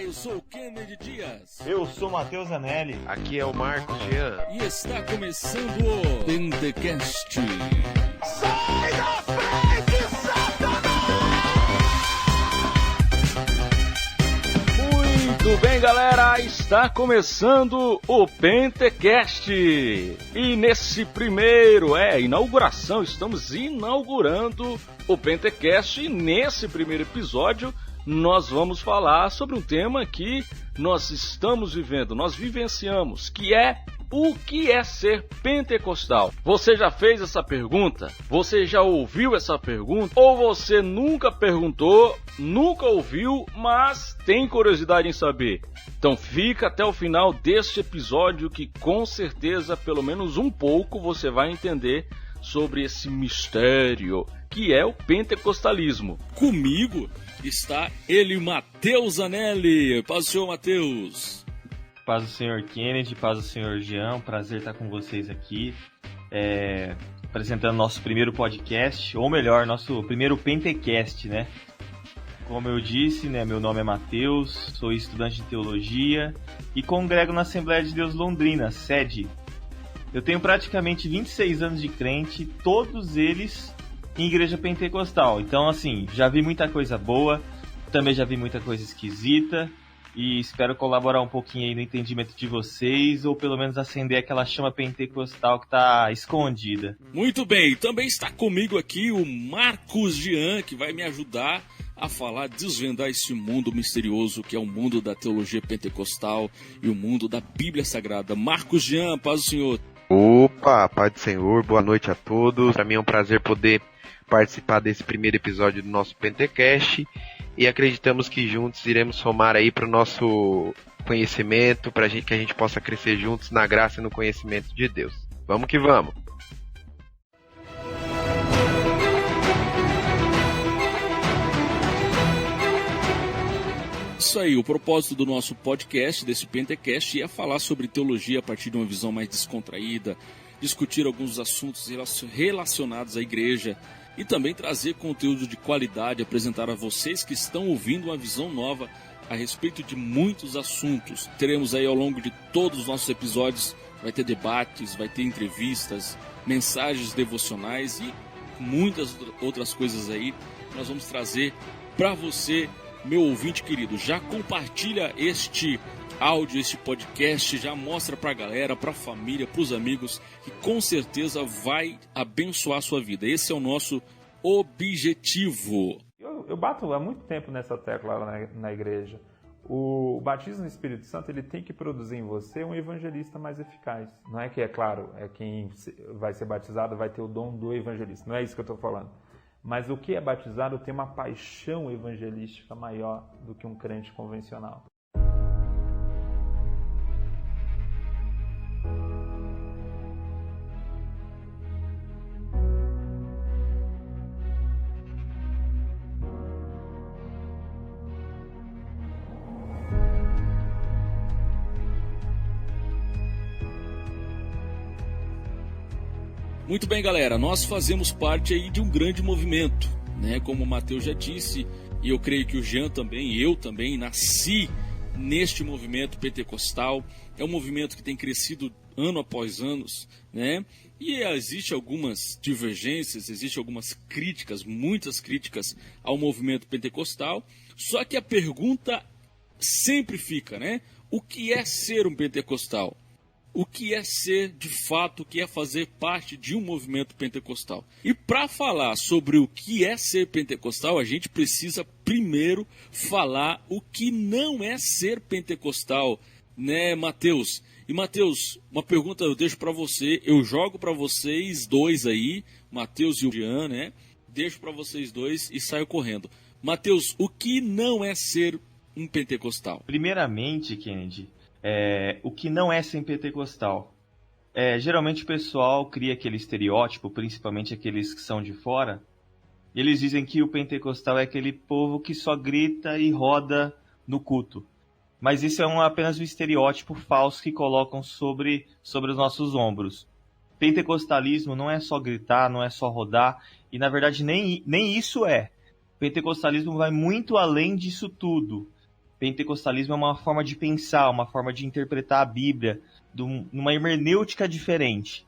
eu sou o Kennedy Dias. Eu sou o Matheus Anelli. Aqui é o Marcos Jean. E está começando o Pentecast. Sai da frente, Satanás! Muito bem, galera, está começando o Pentecast. E nesse primeiro, inauguração, estamos inaugurando o Pentecast. E nesse primeiro episódio, nós vamos falar sobre um tema que nós estamos vivendo, nós vivenciamos, que é o que é ser pentecostal. Você já fez essa pergunta? Você já ouviu essa pergunta? Ou você nunca perguntou, nunca ouviu, mas tem curiosidade em saber? Então fica até o final deste episódio que com certeza, pelo menos um pouco, você vai entender sobre esse mistério que é o pentecostalismo. Comigo está ele, Matheus Anelli. Paz do Senhor, Matheus. Paz do Senhor Kennedy, paz do Senhor Jean, prazer estar com vocês aqui, apresentando nosso primeiro podcast, ou melhor, nosso primeiro Pentecast, né? Como eu disse, né, meu nome é Matheus, sou estudante de teologia e congrego na Assembleia de Deus Londrina, sede. Eu tenho praticamente 26 anos de crente, todos eles em igreja pentecostal. Então, assim, já vi muita coisa boa, também já vi muita coisa esquisita e espero colaborar um pouquinho aí no entendimento de vocês, ou pelo menos acender aquela chama pentecostal que está escondida. Muito bem, também está comigo aqui o Marcos Jean, que vai me ajudar a falar, desvendar esse mundo misterioso que é o mundo da teologia pentecostal e o mundo da Bíblia Sagrada. Marcos Jean, paz do Senhor. Opa, paz do Senhor, boa noite a todos. Para mim é um prazer poder participar desse primeiro episódio do nosso Pentecast e acreditamos que juntos iremos somar aí para o nosso conhecimento, para que a gente possa crescer juntos na graça e no conhecimento de Deus. Vamos que vamos! Isso aí, o propósito do nosso podcast, desse Pentecast, é falar sobre teologia a partir de uma visão mais descontraída, discutir alguns assuntos relacionados à igreja e também trazer conteúdo de qualidade, apresentar a vocês que estão ouvindo uma visão nova a respeito de muitos assuntos. Teremos aí ao longo de todos os nossos episódios, vai ter debates, vai ter entrevistas, mensagens devocionais e muitas outras coisas aí que nós vamos trazer para você, meu ouvinte querido. Já compartilha este áudio, este podcast, já mostra pra galera, pra família, pros amigos, que com certeza vai abençoar a sua vida. Esse é o nosso objetivo. Eu bato há muito tempo nessa tecla lá na igreja. O batismo no Espírito Santo, ele tem que produzir em você um evangelista mais eficaz. Não é que, é claro, quem vai ser batizado vai ter o dom do evangelista. Não é isso que eu estou falando. Mas o que é batizado tem uma paixão evangelística maior do que um crente convencional. Muito bem, galera, nós fazemos parte aí de um grande movimento, né? Como o Matheus já disse, e eu creio que o Jean também, eu também, nasci neste movimento pentecostal. É um movimento que tem crescido ano após ano, né? E existe algumas divergências, existe algumas críticas, muitas críticas ao movimento pentecostal. Só que a pergunta sempre fica, né? O que é ser um pentecostal? O que é ser, de fato, o que é fazer parte de um movimento pentecostal. E para falar sobre o que é ser pentecostal, a gente precisa primeiro falar o que não é ser pentecostal, né, Matheus? E, Matheus, uma pergunta eu deixo para você, eu jogo para vocês dois aí, Matheus e o Jean, né? Deixo para vocês dois e saio correndo. Matheus, o que não é ser um pentecostal? Primeiramente, Kennedy, o que não é ser pentecostal? Geralmente o pessoal cria aquele estereótipo, principalmente aqueles que são de fora, e eles dizem que o pentecostal é aquele povo que só grita e roda no culto. Mas isso é apenas um estereótipo falso que colocam sobre os nossos ombros. Pentecostalismo não é só gritar, não é só rodar, e na verdade nem isso é. Pentecostalismo vai muito além disso tudo. pentecostalismo é uma forma de pensar, uma forma de interpretar a Bíblia, numa hermenêutica diferente.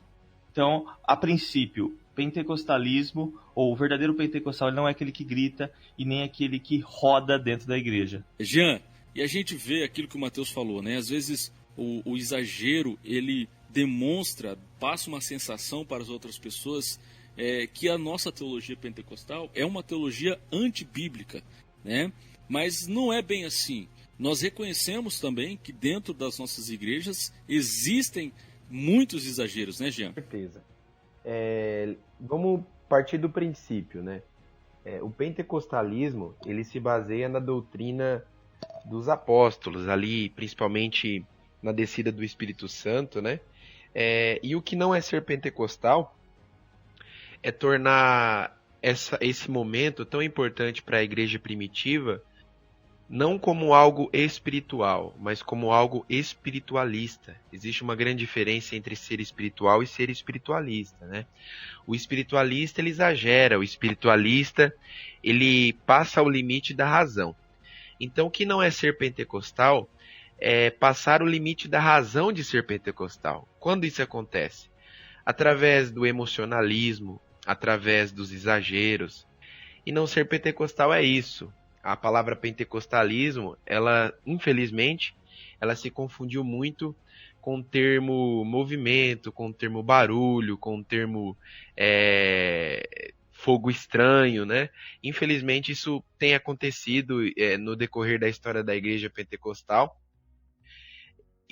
Então, a princípio, pentecostalismo, ou o verdadeiro pentecostal, ele não é aquele que grita e nem aquele que roda dentro da igreja. Jean, e a gente vê aquilo que o Matheus falou, né? Às vezes o exagero, ele demonstra, passa uma sensação para as outras pessoas que a nossa teologia pentecostal é uma teologia antibíblica, né? Mas não é bem assim. Nós reconhecemos também que dentro das nossas igrejas existem muitos exageros, né, Jean? Com certeza. Vamos partir do princípio, né? O pentecostalismo, ele se baseia na doutrina dos apóstolos, ali, principalmente na descida do Espírito Santo, né? E o que não é ser pentecostal é tornar esse momento tão importante para a igreja primitiva não como algo espiritual, mas como algo espiritualista. Existe uma grande diferença entre ser espiritual e ser espiritualista, né? O espiritualista, ele exagera, o espiritualista, ele passa o limite da razão. Então, o que não é ser pentecostal é passar o limite da razão de ser pentecostal. Quando isso acontece? Através do emocionalismo, através dos exageros. E não ser pentecostal é isso. A palavra pentecostalismo, ela, infelizmente, ela se confundiu muito com o termo movimento, com o termo barulho, com o termo fogo estranho, né? Infelizmente, isso tem acontecido no decorrer da história da igreja pentecostal,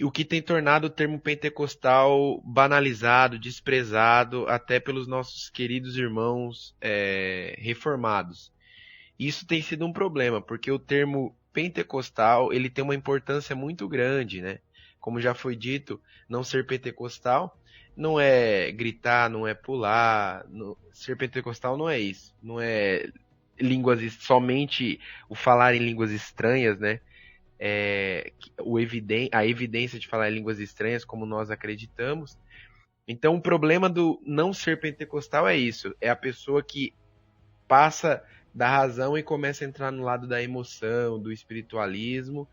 o que tem tornado o termo pentecostal banalizado, desprezado, até pelos nossos queridos irmãos reformados. Isso tem sido um problema, porque o termo pentecostal, ele tem uma importância muito grande, né? Como já foi dito, não ser pentecostal não é gritar, não é pular, ser pentecostal não é isso, não é somente o falar em línguas estranhas, né? A evidência de falar em línguas estranhas, como nós acreditamos. Então, o problema do não ser pentecostal é isso, é a pessoa que passa da razão e começa a entrar no lado da emoção, do espiritualismo,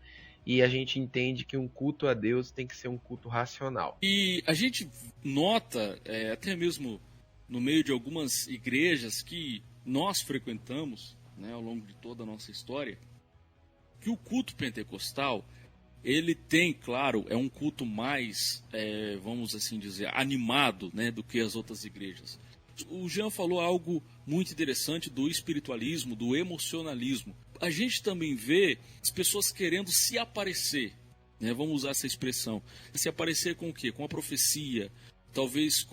e a gente entende que um culto a Deus tem que ser um culto racional. E a gente nota, até mesmo no meio de algumas igrejas que nós frequentamos, né, ao longo de toda a nossa história, que o culto pentecostal, ele tem, claro, é um culto mais, vamos assim dizer, animado, né, do que as outras igrejas. O Jean falou algo muito interessante do espiritualismo, do emocionalismo. A gente também vê as pessoas querendo se aparecer, né? Vamos usar essa expressão. Se aparecer com o quê? Com a profecia, talvez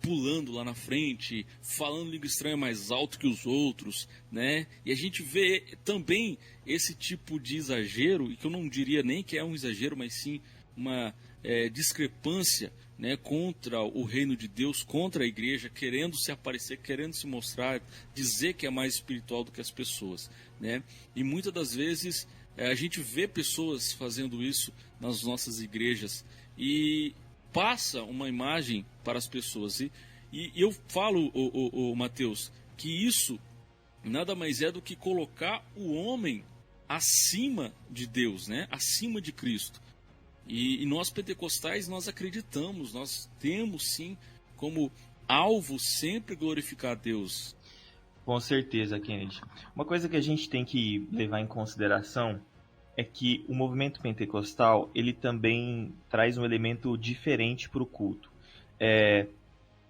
pulando lá na frente, falando língua estranha mais alto que os outros, né? E a gente vê também esse tipo de exagero, e que eu não diria nem que é um exagero, mas sim uma discrepância, né, contra o reino de Deus, contra a igreja, querendo se aparecer, querendo se mostrar, dizer que é mais espiritual do que as pessoas, né? E muitas das vezes a gente vê pessoas fazendo isso nas nossas igrejas e passa uma imagem para as pessoas. E eu falo, Matheus, que isso nada mais é do que colocar o homem acima de Deus, né? Acima de Cristo. E nós pentecostais, nós acreditamos, nós temos sim como alvo sempre glorificar a Deus. Com certeza, Kennedy. Uma coisa que a gente tem que levar em consideração é que o movimento pentecostal, ele também traz um elemento diferente para o culto.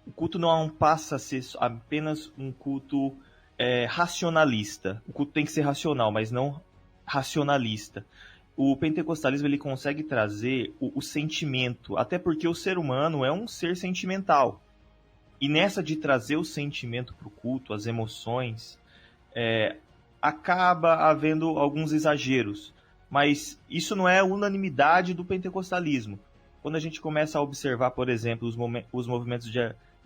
O culto não passa a ser apenas um culto racionalista. O culto tem que ser racional, mas não racionalista. O pentecostalismo, ele consegue trazer o sentimento, até porque o ser humano é um ser sentimental. E nessa de trazer o sentimento para o culto, as emoções, acaba havendo alguns exageros. Mas isso não é a unanimidade do pentecostalismo. Quando a gente começa a observar, por exemplo, os movimentos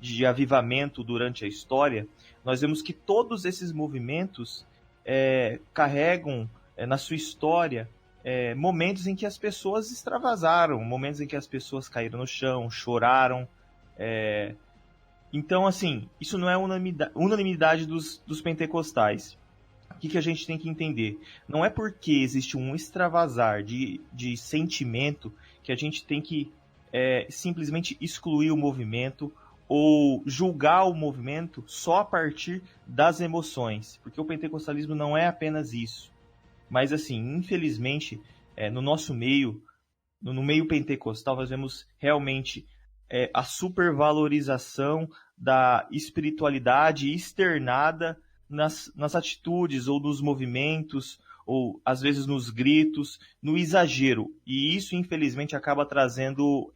de avivamento durante a história, nós vemos que todos esses movimentos carregam na sua história momentos em que as pessoas extravasaram, momentos em que as pessoas caíram no chão, choraram. Então, assim, isso não é unanimidade dos pentecostais. O que a gente tem que entender? Não é porque existe um extravasar de sentimento que a gente tem que simplesmente excluir o movimento ou julgar o movimento só a partir das emoções, porque o pentecostalismo não é apenas isso. Mas assim, infelizmente, no nosso meio, no meio pentecostal, nós vemos realmente a supervalorização da espiritualidade externada nas atitudes ou nos movimentos, ou às vezes nos gritos, no exagero. E isso, infelizmente, acaba trazendo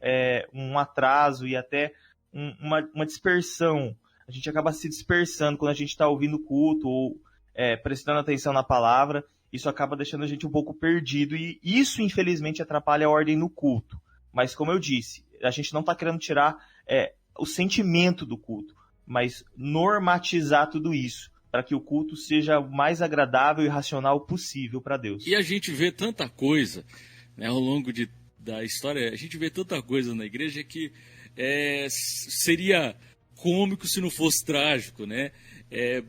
um atraso e até uma dispersão. A gente acaba se dispersando quando a gente está ouvindo o culto ou prestando atenção na palavra. Isso acaba deixando a gente um pouco perdido e isso, infelizmente, atrapalha a ordem no culto. Mas, como eu disse, a gente não está querendo tirar o sentimento do culto, mas normatizar tudo isso, para que o culto seja o mais agradável e racional possível para Deus. E a gente vê tanta coisa, né, ao longo da história, a gente vê tanta coisa na igreja que seria cômico se não fosse trágico, né?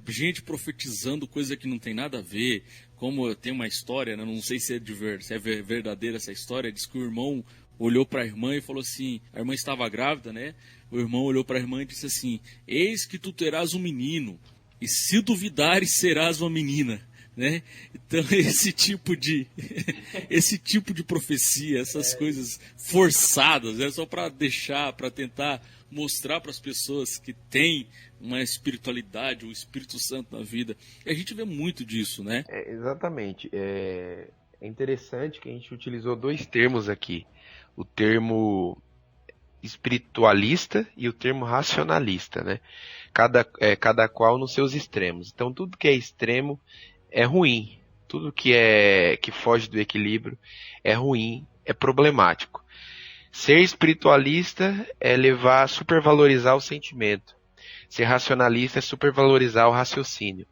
Gente profetizando coisa que não tem nada a ver, como tem uma história, né, não sei se é verdadeira essa história, diz que o irmão olhou para a irmã e falou assim, a irmã estava grávida, né? O irmão olhou para a irmã e disse assim, eis que tu terás um menino, e se duvidares serás uma menina, né? Então esse tipo de profecia, essas coisas forçadas, só para tentar mostrar para as pessoas que tem uma espiritualidade, o Espírito Santo na vida. E a gente vê muito disso, né? Exatamente. É interessante que a gente utilizou dois termos aqui. O termo espiritualista e o termo racionalista, né? Cada qual nos seus extremos. Então tudo que é extremo é ruim. Tudo que foge do equilíbrio é ruim, é problemático. Ser espiritualista é levar a supervalorizar o sentimento. Ser racionalista é supervalorizar o raciocínio.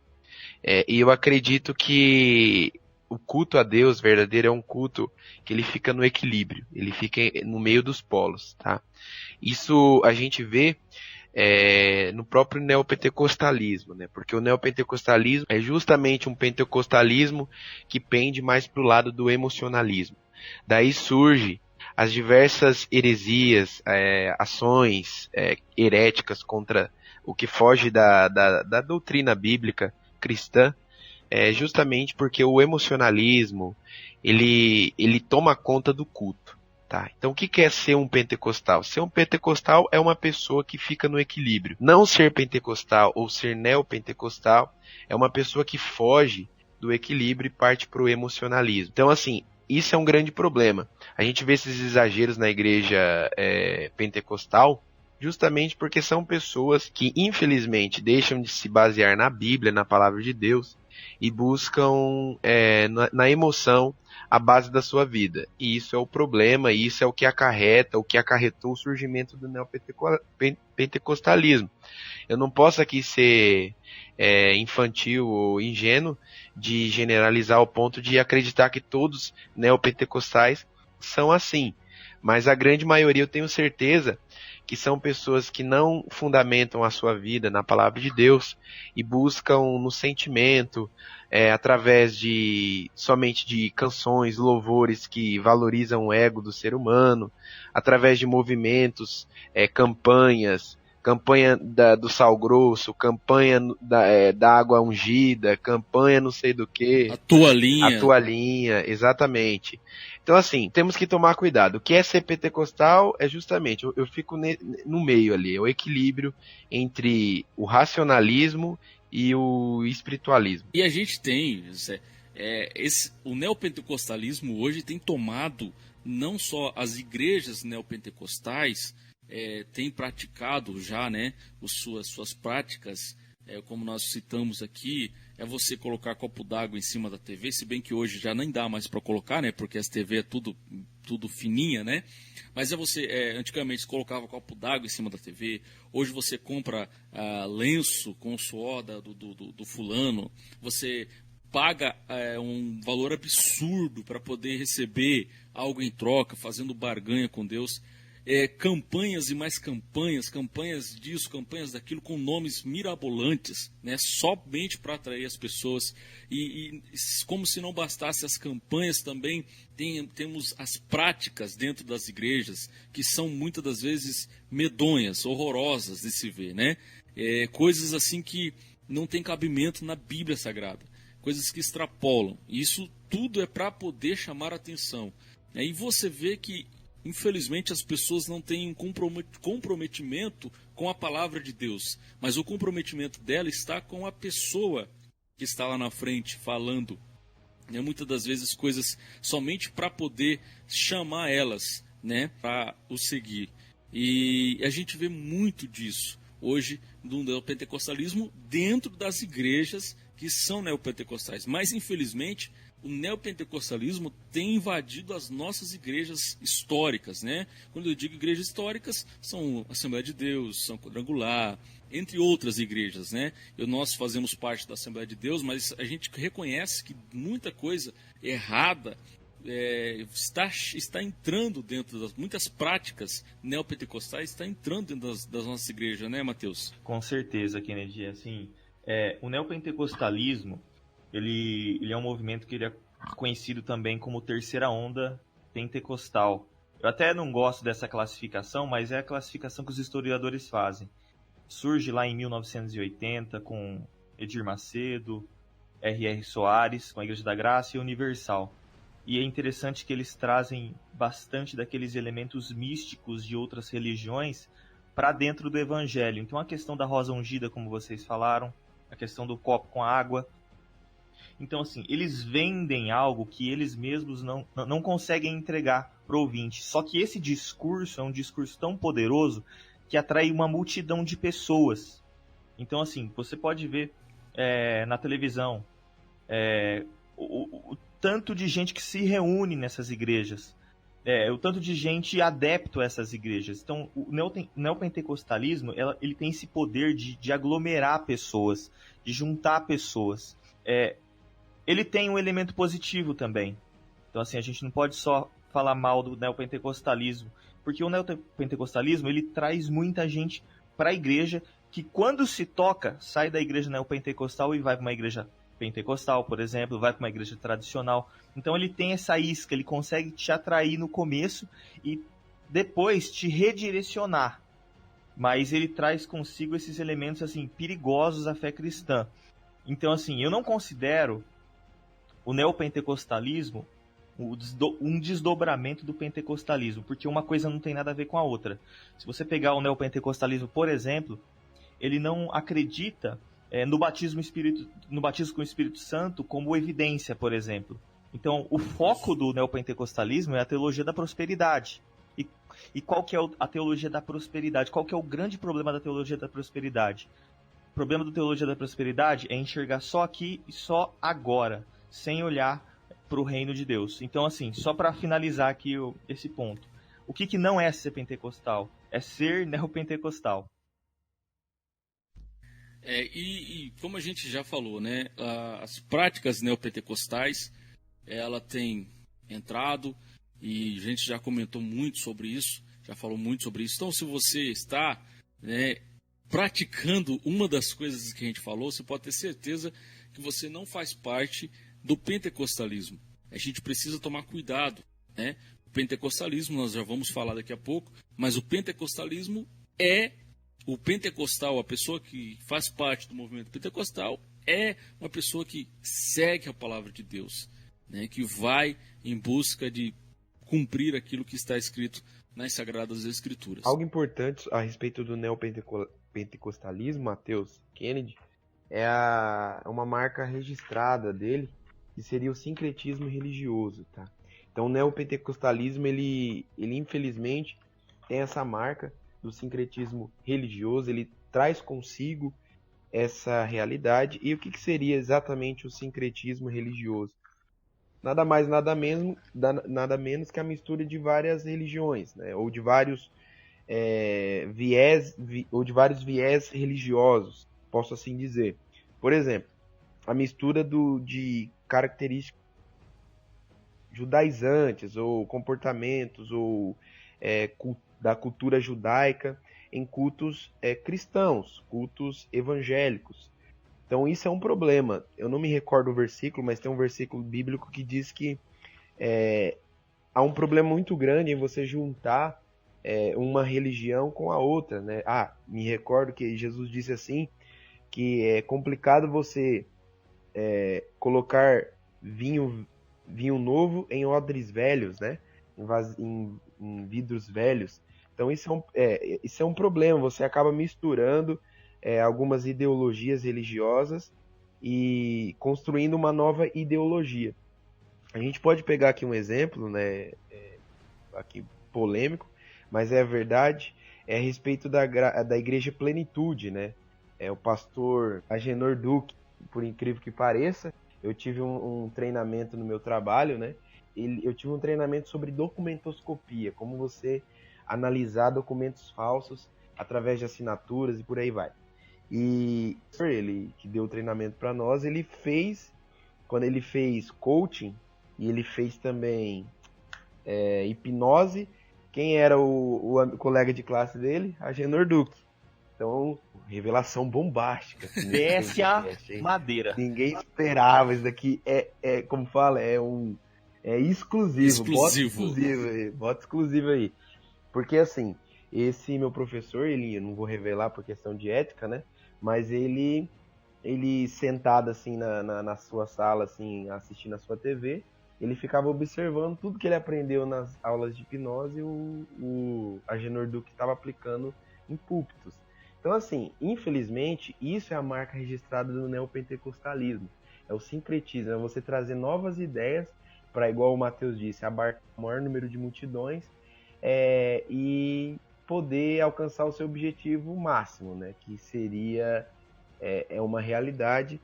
E eu acredito que o culto a Deus verdadeiro é um culto que ele fica no equilíbrio, ele fica no meio dos polos, tá? Isso a gente vê no próprio neopentecostalismo, né? Porque o neopentecostalismo é justamente um pentecostalismo que pende mais para o lado do emocionalismo. Daí surge as diversas heresias, ações heréticas contra o que foge da doutrina bíblica cristã, justamente porque o emocionalismo ele toma conta do culto. Tá? Então o que é ser um pentecostal? Ser um pentecostal é uma pessoa que fica no equilíbrio. Não ser pentecostal ou ser neopentecostal é uma pessoa que foge do equilíbrio e parte para o emocionalismo. Então assim, isso é um grande problema. A gente vê esses exageros na igreja pentecostal justamente porque são pessoas que infelizmente deixam de se basear na Bíblia, na palavra de Deus e buscam na emoção a base da sua vida. E isso é o problema, e isso é o que acarretou o surgimento do neopentecostalismo. Eu não posso aqui ser infantil ou ingênuo de generalizar ao ponto de acreditar que todos neopentecostais são assim. Mas a grande maioria eu tenho certeza que são pessoas que não fundamentam a sua vida na palavra de Deus e buscam no sentimento, através somente de canções, louvores que valorizam o ego do ser humano, através de movimentos, campanha do sal grosso, campanha da água ungida, campanha não sei do que. A toalhinha. A toalhinha, exatamente. Então, assim, temos que tomar cuidado. O que é ser pentecostal é justamente, eu fico no meio ali, é o equilíbrio entre o racionalismo e o espiritualismo. E a gente tem, o neopentecostalismo hoje tem tomado não só as igrejas neopentecostais, tem praticado já, né, suas práticas, como nós citamos aqui, você colocar copo d'água em cima da TV, se bem que hoje já nem dá mais para colocar, né, porque as TV é tudo fininha, né, mas antigamente você colocava copo d'água em cima da TV, hoje você compra lenço com o suor do fulano, você paga um valor absurdo para poder receber algo em troca, fazendo barganha com Deus. campanhas e mais campanhas, campanhas disso, campanhas daquilo, com nomes mirabolantes, né, somente para atrair as pessoas. E como se não bastasse as campanhas, também temos as práticas dentro das igrejas, que são muitas das vezes medonhas, horrorosas de se ver, né? Coisas assim que não tem cabimento na Bíblia Sagrada, coisas que extrapolam. Isso tudo é para poder chamar a atenção. E você vê que, infelizmente, as pessoas não têm um comprometimento com a palavra de Deus, mas o comprometimento dela está com a pessoa que está lá na frente falando, né? Muitas das vezes coisas somente para poder chamar elas, né, para o seguir. E a gente vê muito disso hoje do neopentecostalismo dentro das igrejas que são neopentecostais. Mas, infelizmente, o neopentecostalismo tem invadido as nossas igrejas históricas, né? Quando eu digo igrejas históricas, são Assembleia de Deus, São Quadrangular, entre outras igrejas, né? Nós fazemos parte da Assembleia de Deus, mas a gente reconhece que muita coisa errada está entrando dentro das muitas práticas neopentecostais, está entrando dentro das nossas igrejas, né, Mateus? Com certeza, Kennedy. Assim, o neopentecostalismo, ele é um movimento que ele é conhecido também como terceira onda pentecostal. Eu até não gosto dessa classificação, mas é a classificação que os historiadores fazem. Surge lá em 1980 com Edir Macedo, R.R. Soares, com a Igreja da Graça e Universal. E é interessante que eles trazem bastante daqueles elementos místicos de outras religiões para dentro do Evangelho. Então a questão da rosa ungida, como vocês falaram, a questão do copo com água. Então, assim, eles vendem algo que eles mesmos não conseguem entregar para o ouvinte. Só que esse discurso é um discurso tão poderoso que atrai uma multidão de pessoas. Então, assim, você pode ver na televisão o tanto de gente que se reúne nessas igrejas, o tanto de gente adepto a essas igrejas. Então, o neopentecostalismo ele tem esse poder de aglomerar pessoas, de juntar pessoas. Ele tem um elemento positivo também. Então, assim, a gente não pode só falar mal do neopentecostalismo, porque o neopentecostalismo ele traz muita gente para a igreja que, quando se toca, sai da igreja neopentecostal e vai para uma igreja pentecostal, por exemplo, vai para uma igreja tradicional. Então ele tem essa isca, ele consegue te atrair no começo e depois te redirecionar. Mas ele traz consigo esses elementos assim perigosos à fé cristã. Então, assim, eu não considero o neopentecostalismo um desdobramento do pentecostalismo, porque uma coisa não tem nada a ver com a outra. Se você pegar o neopentecostalismo, por exemplo, ele não acredita no batismo com o Espírito Santo como evidência, por exemplo. Então, o foco do neopentecostalismo é a teologia da prosperidade. E qual que é a teologia da prosperidade? Qual que é o grande problema da teologia da prosperidade? O problema da teologia da prosperidade é enxergar só aqui e só agora, sem olhar para o reino de Deus. Então, assim, só para finalizar aqui esse ponto. O que não é ser pentecostal? É ser neopentecostal. E como a gente já falou, né, as práticas neopentecostais, ela tem entrado e a gente já comentou muito sobre isso, já falou muito sobre isso. Então, se você está, né, praticando uma das coisas que a gente falou, você pode ter certeza que você não faz parte do pentecostalismo. A gente precisa tomar cuidado, né? O pentecostalismo, nós já vamos falar daqui a pouco, mas o pentecostalismo o pentecostal, a pessoa que faz parte do movimento pentecostal, é uma pessoa que segue a palavra de Deus, né? Que vai em busca de cumprir aquilo que está escrito nas Sagradas Escrituras. Algo importante a respeito do neopentecostalismo, Mateus, Kennedy, é uma marca registrada dele, que seria o sincretismo religioso, tá? Então o neopentecostalismo, ele infelizmente tem essa marca do sincretismo religioso, ele traz consigo essa realidade. E o que seria exatamente o sincretismo religioso? Nada mais, nada menos que a mistura de várias religiões, né? Ou de vários viés religiosos, posso assim dizer. Por exemplo, a mistura de características judaizantes, ou comportamentos, ou da cultura judaica em cultos cristãos, cultos evangélicos. Então isso é um problema. Eu não me recordo o versículo, mas tem um versículo bíblico que diz que há um problema muito grande em você juntar uma religião com a outra, né? Me recordo que Jesus disse assim, que é complicado você colocar vinho novo em odres velhos, né? Em vidros velhos. Então isso é um problema, você acaba misturando algumas ideologias religiosas e construindo uma nova ideologia. A gente pode pegar aqui um exemplo, né, aqui polêmico, mas é a verdade, a respeito da Igreja Plenitude, né? O pastor Agenor Duque, por incrível que pareça, eu tive um treinamento no meu trabalho, né? Eu tive um treinamento sobre documentoscopia, como você analisar documentos falsos através de assinaturas e por aí vai. E ele que deu o treinamento para nós, quando ele fez coaching e ele fez também hipnose, quem era o colega de classe dele? Agenor Duque. Então, revelação bombástica. Desce a madeira. Ninguém esperava isso daqui. Como fala, é exclusivo. Bota exclusivo aí. Porque assim, esse meu professor, eu não vou revelar por questão de ética, né? Mas ele sentado assim na sua sala, assim, assistindo a sua TV, ele ficava observando tudo que ele aprendeu nas aulas de hipnose e o Agenor Duque estava aplicando em púlpitos. Então, assim, infelizmente, isso é a marca registrada do neopentecostalismo. É o sincretismo, é você trazer novas ideias para, igual o Mateus disse, abarcar o maior número de multidões e poder alcançar o seu objetivo máximo, né? Que seria uma realidade,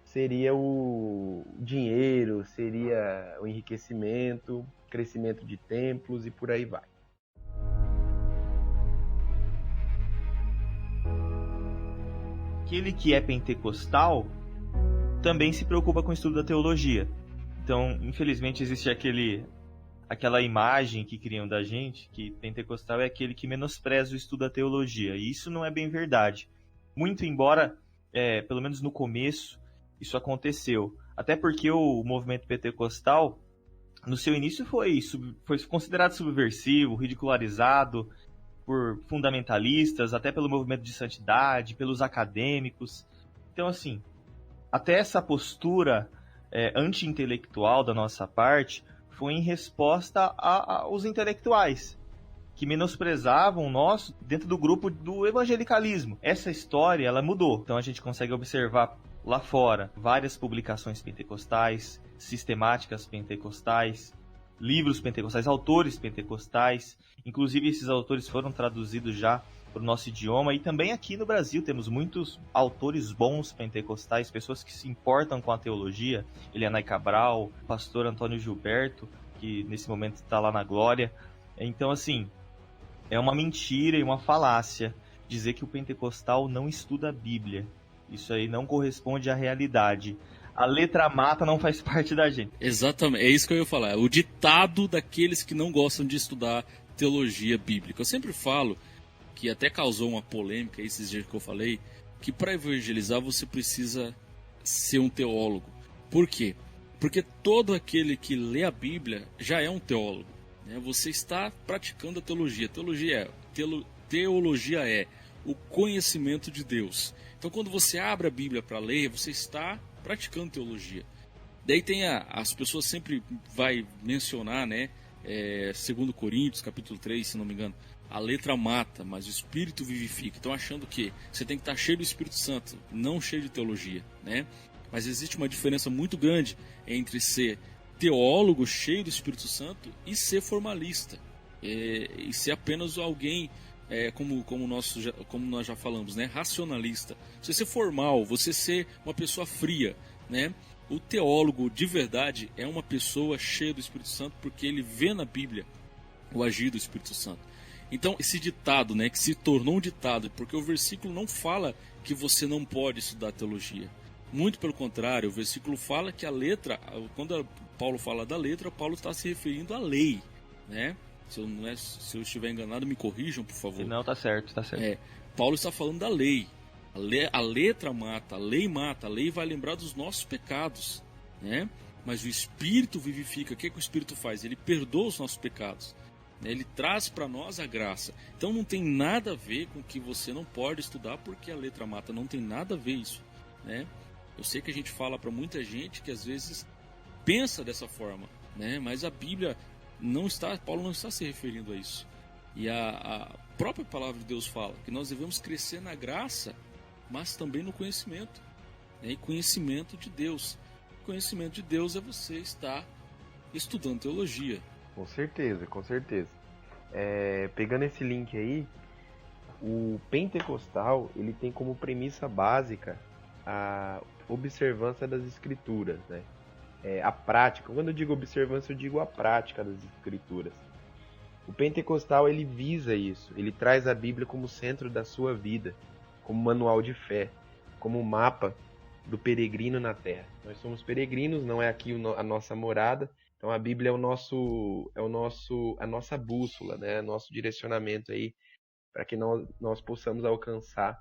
seria o dinheiro, seria o enriquecimento, crescimento de templos e por aí vai. Aquele que é pentecostal também se preocupa com o estudo da teologia. Então, infelizmente, existe aquela imagem que criam da gente, que pentecostal é aquele que menospreza o estudo da teologia. E isso não é bem verdade. Muito embora, pelo menos no começo, isso aconteceu. Até porque o movimento pentecostal, no seu início, foi considerado subversivo, ridicularizado por fundamentalistas, até pelo movimento de santidade, pelos acadêmicos. Então, assim, até essa postura anti-intelectual da nossa parte foi em resposta aos intelectuais, que menosprezavam nós dentro do grupo do evangelicalismo. Essa história, ela mudou. Então a gente consegue observar lá fora várias publicações pentecostais, sistemáticas pentecostais, livros pentecostais, autores pentecostais. Inclusive esses autores foram traduzidos já para o nosso idioma. E também aqui no Brasil temos muitos autores bons pentecostais, pessoas que se importam com a teologia. Elianai Cabral, o pastor Antônio Gilberto, que nesse momento está lá na glória. Então, assim, é uma mentira e uma falácia dizer que o pentecostal não estuda a Bíblia. Isso aí não corresponde à realidade. A letra mata não faz parte da gente. Exatamente, é isso que eu ia falar. O ditado daqueles que não gostam de estudar teologia bíblica. Eu sempre falo, que até causou uma polêmica esses dias que eu falei, que para evangelizar você precisa ser um teólogo. Por quê? Porque todo aquele que lê a Bíblia já é um teólogo, né? Você está praticando a teologia. Teologia é o conhecimento de Deus. Então quando você abre a Bíblia para ler, você está praticando teologia. Daí tem as pessoas sempre vai mencionar, né? 2 Coríntios, capítulo 3, se não me engano, a letra mata, mas o Espírito vivifica. Estão achando que você tem que estar cheio do Espírito Santo, não cheio de teologia, né? Mas existe uma diferença muito grande entre ser teólogo cheio do Espírito Santo e ser formalista, e ser apenas alguém, como nós já falamos, né? Racionalista. Você ser formal, você ser uma pessoa fria, né? O teólogo de verdade é uma pessoa cheia do Espírito Santo, porque ele vê na Bíblia o agir do Espírito Santo. Então, esse ditado, né, que se tornou um ditado, porque o versículo não fala que você não pode estudar teologia. Muito pelo contrário, o versículo fala que a letra, quando Paulo fala da letra, Paulo está se referindo à lei, né? Se eu estiver enganado, me corrijam, por favor. Não, tá certo, tá certo. Paulo está falando da lei. A letra mata, a lei mata, a lei vai lembrar dos nossos pecados, né? Mas o Espírito vivifica. O que o Espírito faz? Ele perdoa os nossos pecados, né? Ele traz para nós a graça. Então não tem nada a ver com que você não pode estudar porque a letra mata. Não tem nada a ver isso, né? Eu sei que a gente fala para muita gente que às vezes pensa dessa forma, né? Mas a Bíblia Paulo não está se referindo a isso. E a própria palavra de Deus fala que nós devemos crescer na graça, mas também no conhecimento, né? E conhecimento de Deus. Conhecimento de Deus é você estar estudando teologia. Com certeza, com certeza. Pegando esse link aí, o pentecostal ele tem como premissa básica a observância das escrituras, né? A prática. Quando eu digo observância, eu digo a prática das escrituras. O pentecostal ele visa isso. Ele traz a Bíblia como centro da sua vida, como manual de fé, como mapa do peregrino na terra. Nós somos peregrinos, não é aqui a nossa morada. Então a Bíblia é a nossa bússola, né? Nosso direcionamento aí para que nós possamos alcançar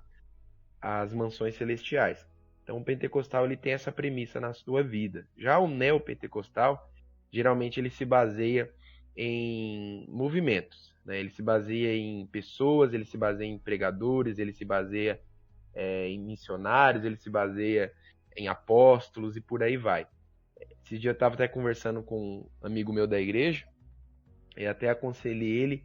as mansões celestiais. Então o pentecostal ele tem essa premissa na sua vida. Já o neopentecostal, geralmente ele se baseia em movimentos, né? Ele se baseia em pessoas, ele se baseia em pregadores, ele se baseia em missionários, ele se baseia em apóstolos e por aí vai. Esse dia eu estava até conversando com um amigo meu da igreja e até aconselhei ele,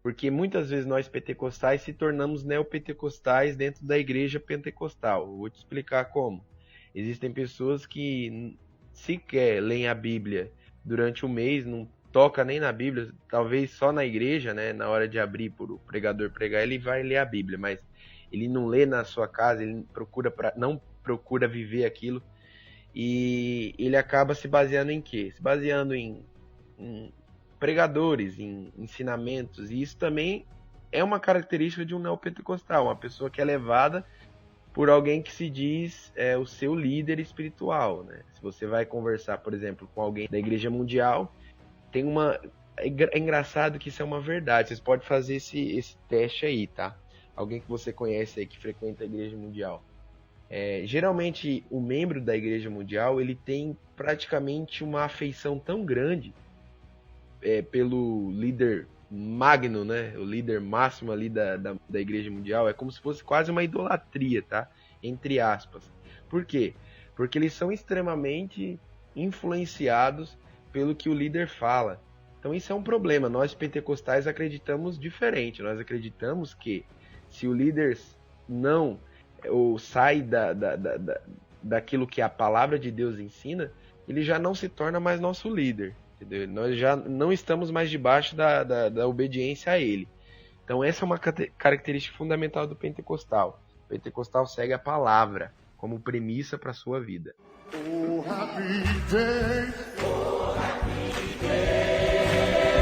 porque muitas vezes nós pentecostais se tornamos neopentecostais dentro da igreja pentecostal. Eu vou te explicar como. Existem pessoas que sequer leem a Bíblia durante o mês, não toca nem na Bíblia, talvez só na igreja, né? Na hora de abrir para o pregador pregar, ele vai ler a Bíblia, mas ele não lê na sua casa, ele não procura viver aquilo, e ele acaba se baseando em quê? Se baseando em pregadores, em ensinamentos, e isso também é uma característica de um neopentecostal, uma pessoa que é levada por alguém que se diz o seu líder espiritual, né? Se você vai conversar, por exemplo, com alguém da Igreja Mundial, é engraçado que isso é uma verdade, vocês podem fazer esse teste aí, tá? Alguém que você conhece aí que frequenta a Igreja Mundial. Geralmente o membro da Igreja Mundial ele tem praticamente uma afeição tão grande pelo líder magno, né? O líder máximo ali da Igreja Mundial. É como se fosse quase uma idolatria, tá? Entre aspas. Por quê? Porque eles são extremamente influenciados pelo que o líder fala. Então isso é um problema. Nós pentecostais acreditamos diferente. Nós acreditamos que se o líder não sai daquilo que a palavra de Deus ensina, ele já não se torna mais nosso líder, entendeu? Nós já não estamos mais debaixo da obediência a ele. Então essa é uma característica fundamental do pentecostal. O pentecostal segue a palavra como premissa para a sua vida. Oh, happy day. Oh, happy day.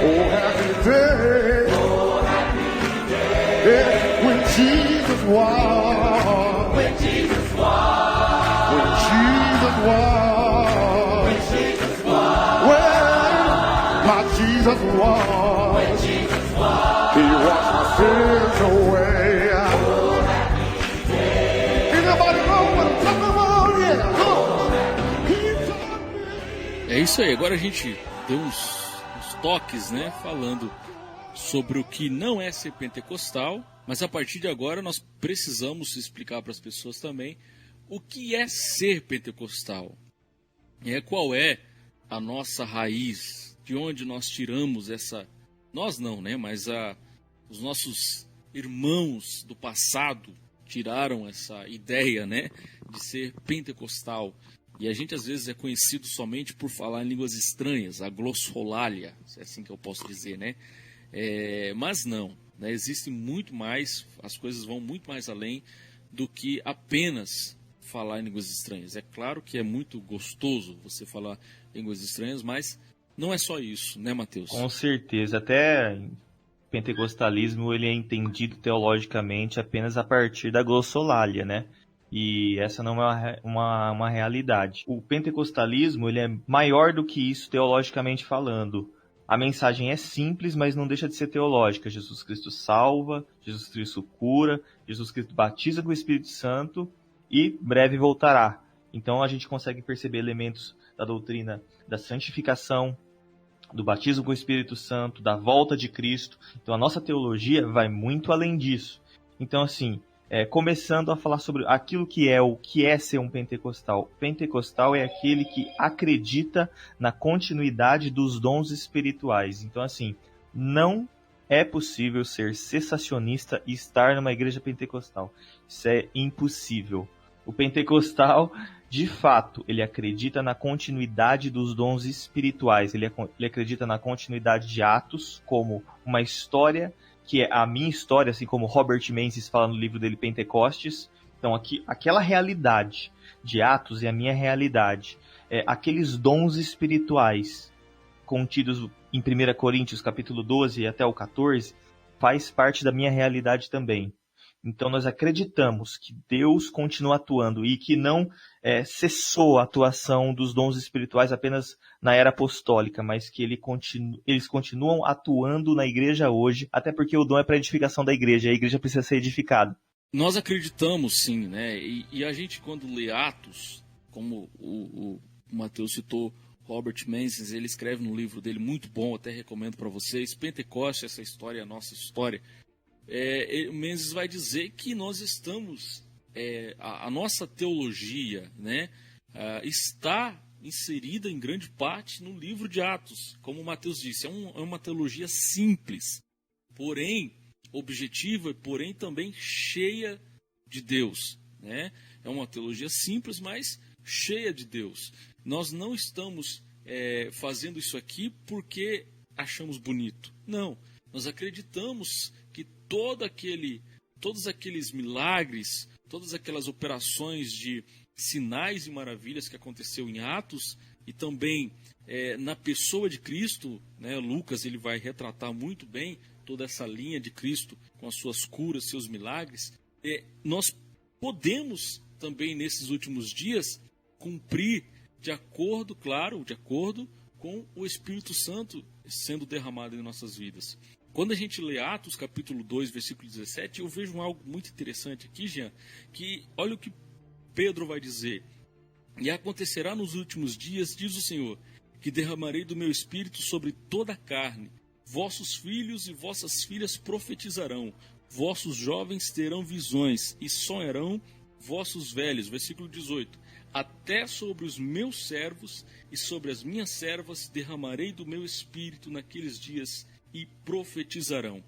Oh, happy day. Oh, happy day. Yeah, when Jesus walked. When Jesus walked. When Jesus walked. When Jesus walked. Well, my Jesus walked. When Jesus walked. He washed my sins away. Oh, happy day. Anybody know what I'm talking about? Yeah, come on. He taught me. É isso aí, agora a gente deu uns toques, né, falando sobre o que não é ser pentecostal, mas a partir de agora nós precisamos explicar para as pessoas também o que é ser pentecostal. Qual é a nossa raiz, de onde nós tiramos essa... Nós não, né, mas os nossos irmãos do passado tiraram essa ideia, né, de ser pentecostal. E a gente às vezes é conhecido somente por falar em línguas estranhas, a glossolalia, se é assim que eu posso dizer, né? Mas não, né? Existe muito mais, as coisas vão muito mais além do que apenas falar em línguas estranhas. É claro que é muito gostoso você falar línguas estranhas, mas não é só isso, né, Mateus? Com certeza, até o pentecostalismo ele é entendido teologicamente apenas a partir da glossolalia, né? E essa não é uma realidade. O pentecostalismo ele é maior do que isso teologicamente falando. a mensagem é simples, mas não deixa de ser teológica. Jesus Cristo salva, Jesus Cristo cura, Jesus Cristo batiza com o Espírito Santo e breve voltará. Então a gente consegue perceber elementos da doutrina da santificação, do batismo com o Espírito Santo, da volta de Cristo. Então a nossa teologia vai muito além disso. Então assim, começando a falar sobre aquilo que é ser um pentecostal. Pentecostal é aquele que acredita na continuidade dos dons espirituais. Então assim, não é possível ser cessacionista e estar numa igreja pentecostal. Isso é impossível. O pentecostal, de fato, ele acredita na continuidade dos dons espirituais. Ele acredita na continuidade de Atos como uma história que é a minha história, assim como Robert Menzies fala no livro dele Pentecostes. Então, aquela realidade de Atos é a minha realidade. Aqueles dons espirituais contidos em 1 Coríntios capítulo 12 até o 14 faz parte da minha realidade também. Então nós acreditamos que Deus continua atuando e que não cessou a atuação dos dons espirituais apenas na era apostólica, mas que eles continuam atuando na igreja hoje, até porque o dom é para a edificação da igreja, e a igreja precisa ser edificada. Nós acreditamos sim, né? E a gente quando lê Atos, como o Mateus citou, Robert Menzies, ele escreve no livro dele, muito bom, até recomendo para vocês, Pentecoste, essa história é a nossa história. Menzies vai dizer que nós estamos, a nossa teologia, né, está inserida em grande parte no livro de Atos, como o Mateus disse, é uma teologia simples, porém objetiva, porém também cheia de Deus, né? É uma teologia simples, mas cheia de Deus. Nós não estamos fazendo isso aqui porque achamos bonito, não, nós acreditamos que todos aqueles milagres, todas aquelas operações de sinais e maravilhas que aconteceu em Atos e também na pessoa de Cristo, né, Lucas ele vai retratar muito bem toda essa linha de Cristo com as suas curas, seus milagres. Nós podemos também nesses últimos dias cumprir de acordo com o Espírito Santo sendo derramado em nossas vidas. Quando a gente lê Atos capítulo 2, versículo 17, eu vejo algo muito interessante aqui, Jean, que olha o que Pedro vai dizer. E acontecerá nos últimos dias, diz o Senhor, que derramarei do meu espírito sobre toda a carne. Vossos filhos e vossas filhas profetizarão, vossos jovens terão visões e sonharão vossos velhos. Versículo 18. Até sobre os meus servos e sobre as minhas servas derramarei do meu espírito naqueles dias e profetizarão.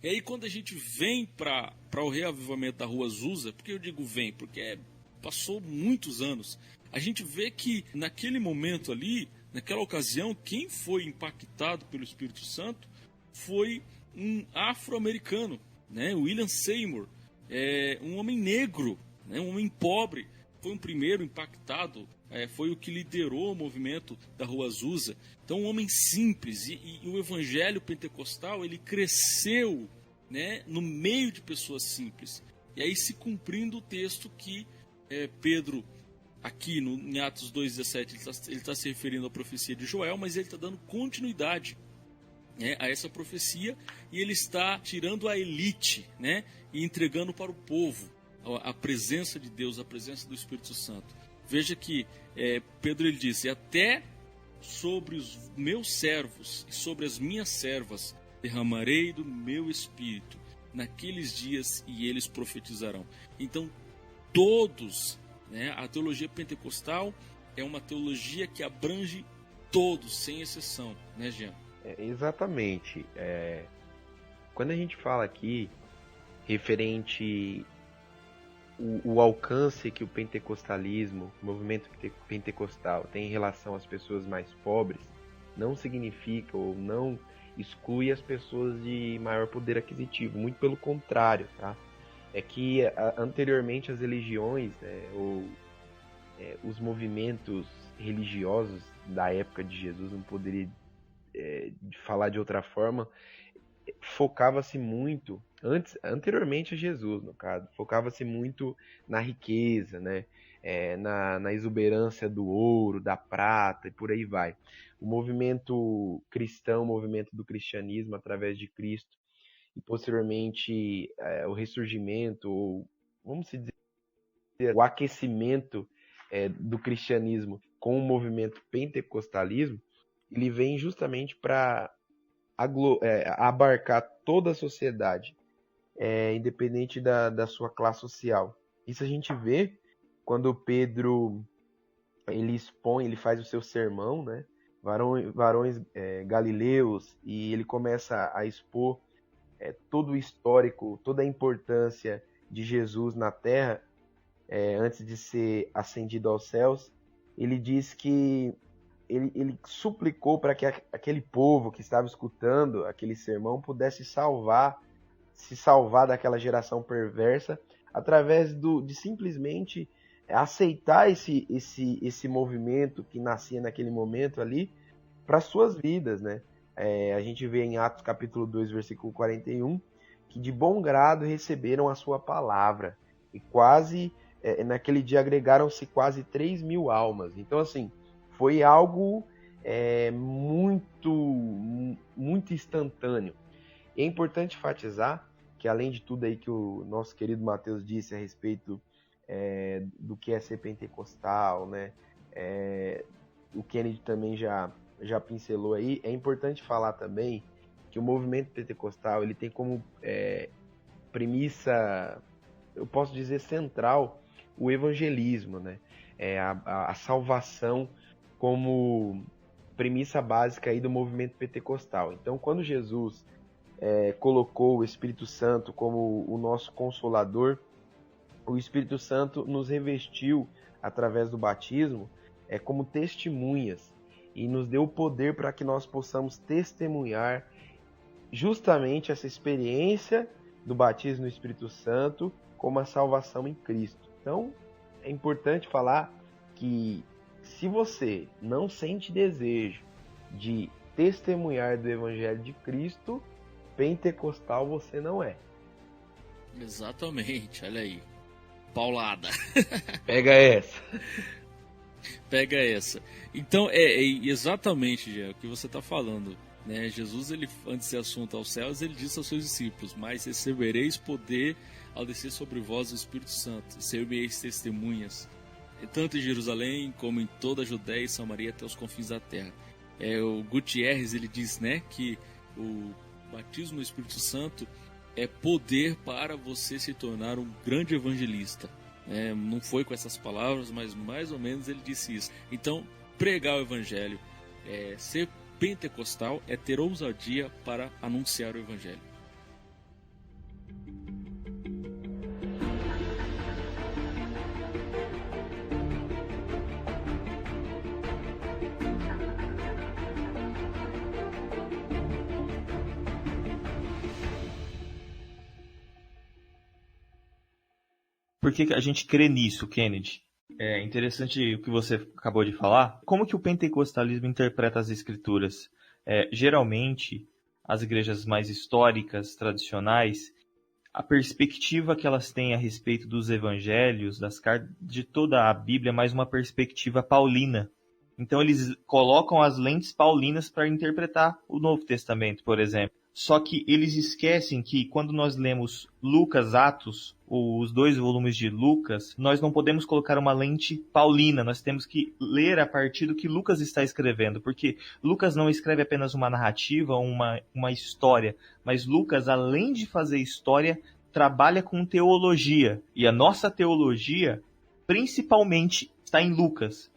E aí quando a gente vem para o reavivamento da Rua Azusa, porque eu digo vem, porque passou muitos anos, a gente vê que naquele momento ali, naquela ocasião, quem foi impactado pelo Espírito Santo foi um afro-americano, né? William Seymour, um homem negro, né? Um homem pobre, foi o primeiro impactado, foi o que liderou o movimento da Rua Azusa. Então, um homem simples, e o evangelho pentecostal, ele cresceu, né, no meio de pessoas simples. E aí se cumprindo o texto que Pedro, aqui em Atos 2,17, ele está se referindo à profecia de Joel, mas ele está dando continuidade, né, a essa profecia, e ele está tirando a elite, né, e entregando para o povo a presença de Deus, a presença do Espírito Santo. Veja que Pedro ele disse, até sobre os meus servos e sobre as minhas servas derramarei do meu espírito naqueles dias e eles profetizarão. Então todos, né, a teologia pentecostal é uma teologia que abrange todos, sem exceção, né, Jean? Exatamente. Quando a gente fala aqui referente o alcance que o pentecostalismo, o movimento pentecostal tem em relação às pessoas mais pobres, não significa ou não exclui as pessoas de maior poder aquisitivo, muito pelo contrário, tá? É que anteriormente as religiões, os movimentos religiosos da época de Jesus, não poderia falar de outra forma, focava-se muito, anteriormente a Jesus, no caso, focava-se muito na riqueza, né? na exuberância do ouro, da prata e por aí vai. O movimento cristão, o movimento do cristianismo através de Cristo e posteriormente o ressurgimento, ou vamos dizer, o aquecimento do cristianismo com o movimento pentecostalismo, ele vem justamente para abarcar toda a sociedade, independente da sua classe social. Isso a gente vê quando Pedro ele expõe, ele faz o seu sermão, né? Varões galileus, e ele começa a expor todo o histórico, toda a importância de Jesus na Terra, antes de ser ascendido aos céus. Ele diz que ele suplicou para que aquele povo que estava escutando aquele sermão pudesse se salvar daquela geração perversa, através de simplesmente aceitar esse movimento que nascia naquele momento ali para suas vidas, né? A gente vê em Atos capítulo 2, versículo 41, que de bom grado receberam a sua palavra, e naquele dia agregaram-se quase 3.000 almas. Então, assim, foi algo muito, muito instantâneo. E é importante enfatizar que, além de tudo aí que o nosso querido Mateus disse a respeito do que é ser pentecostal, né? O Kennedy também já pincelou aí, é importante falar também que o movimento pentecostal ele tem como premissa, eu posso dizer, central, o evangelismo, né? A salvação como premissa básica aí do movimento pentecostal. Então, quando Jesus colocou o Espírito Santo como o nosso consolador, o Espírito Santo nos revestiu através do batismo como testemunhas, e nos deu o poder para que nós possamos testemunhar justamente essa experiência do batismo no Espírito Santo como a salvação em Cristo. Então, é importante falar que se você não sente desejo de testemunhar do Evangelho de Cristo, pentecostal você não é. Exatamente, olha aí. Paulada. Pega essa. Pega essa. Então, é exatamente, Jean, o que você está falando. Né? Jesus, ele, antes de ser assunto aos céus, ele disse aos seus discípulos: mas recebereis poder ao descer sobre vós o Espírito Santo, e ser-me-eis testemunhas, tanto em Jerusalém, como em toda a Judéia e Samaria, até os confins da terra. O Gutierrez, ele diz, né, que o batismo no Espírito Santo é poder para você se tornar um grande evangelista. Não foi com essas palavras, mas mais ou menos ele disse isso. Então, pregar o evangelho, ser pentecostal, é ter ousadia para anunciar o evangelho. Por que a gente crê nisso, Kennedy? É interessante o que você acabou de falar. Como que o pentecostalismo interpreta as escrituras? Geralmente, as igrejas mais históricas, tradicionais, a perspectiva que elas têm a respeito dos evangelhos, das cartas, de toda a Bíblia, é mais uma perspectiva paulina. Então, eles colocam as lentes paulinas para interpretar o Novo Testamento, por exemplo. Só que eles esquecem que quando nós lemos Lucas, Atos, os 2 volumes de Lucas, nós não podemos colocar uma lente paulina, nós temos que ler a partir do que Lucas está escrevendo, porque Lucas não escreve apenas uma narrativa, uma história, mas Lucas, além de fazer história, trabalha com teologia, e a nossa teologia, principalmente, está em Lucas.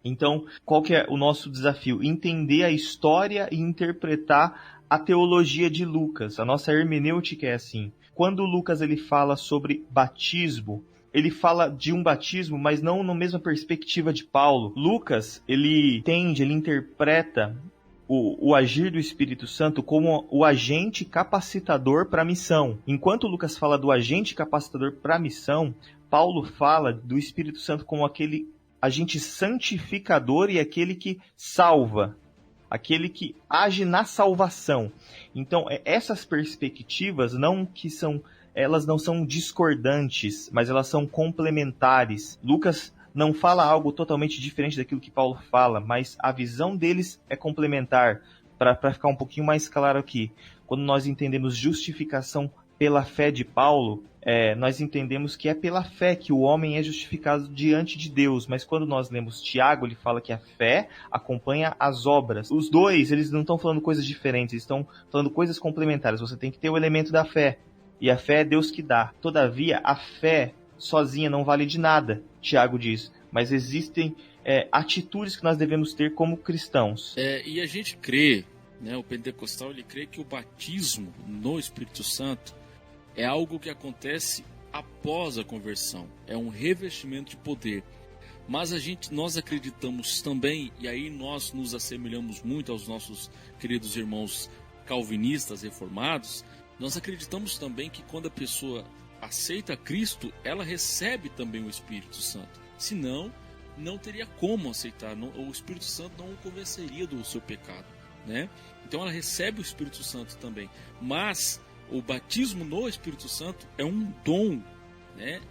Então, qual que é o nosso desafio? Entender a história e interpretar a teologia de Lucas. A nossa hermenêutica é assim. Quando Lucas ele fala sobre batismo, ele fala de um batismo, mas não na mesma perspectiva de Paulo. Lucas, ele interpreta o agir do Espírito Santo como o agente capacitador para a missão. Enquanto Lucas fala do agente capacitador para a missão, Paulo fala do Espírito Santo como aquele agente santificador e aquele que salva, aquele que age na salvação. Então, essas perspectivas não que são elas não são discordantes, mas elas são complementares. Lucas não fala algo totalmente diferente daquilo que Paulo fala, mas a visão deles é complementar. Para ficar um pouquinho mais claro aqui, quando nós entendemos justificação pela fé de Paulo, nós entendemos que é pela fé que o homem é justificado diante de Deus, mas quando nós lemos Tiago, ele fala que a fé acompanha as obras. Os dois, eles não estão falando coisas diferentes, eles estão falando coisas complementares. Você tem que ter o elemento da fé, e a fé é Deus que dá. Todavia, a fé sozinha não vale de nada, Tiago diz, mas existem atitudes que nós devemos ter como cristãos. E a gente crê, né, o pentecostal ele crê que o batismo no Espírito Santo é algo que acontece após a conversão, é um revestimento de poder. Mas nós acreditamos também, e aí nós nos assemelhamos muito aos nossos queridos irmãos calvinistas reformados, nós acreditamos também que quando a pessoa aceita Cristo, ela recebe também o Espírito Santo. Senão, não teria como aceitar, o Espírito Santo não o convenceria do seu pecado, né? Então ela recebe o Espírito Santo também, mas o batismo no Espírito Santo é um dom, né?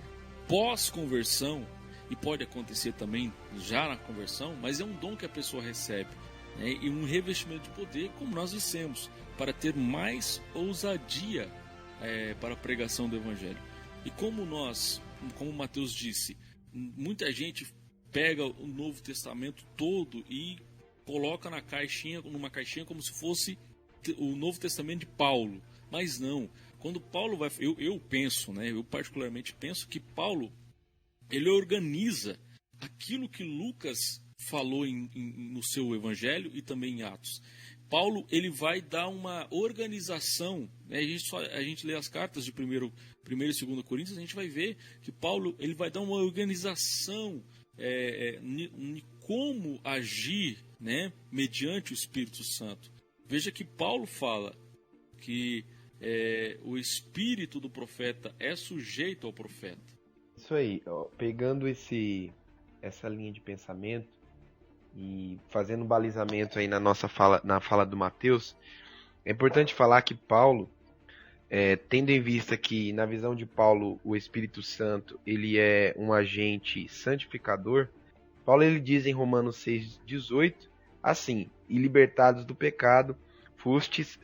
Pós-conversão, e pode acontecer também já na conversão, mas é um dom que a pessoa recebe, né? E um revestimento de poder, como nós dissemos, para ter mais ousadia para a pregação do Evangelho. E como o Mateus disse, muita gente pega o Novo Testamento todo e coloca numa caixinha como se fosse o Novo Testamento de Paulo. Mas não, quando Paulo vai... Eu penso, né? Eu particularmente penso que Paulo, ele organiza aquilo que Lucas falou no seu Evangelho e também em Atos. Paulo, ele vai dar uma organização, né? A gente lê as cartas de 1º e 2º Coríntios, a gente vai ver que Paulo, ele vai dar uma organização em como agir, né, mediante o Espírito Santo. Veja que Paulo fala que o espírito do profeta é sujeito ao profeta. Isso aí, ó, pegando essa linha de pensamento e fazendo um balizamento aí na fala do Mateus, é importante falar que Paulo, tendo em vista que na visão de Paulo o Espírito Santo ele é um agente santificador, Paulo ele diz em Romanos 6,18 assim: e libertados do pecado, fostes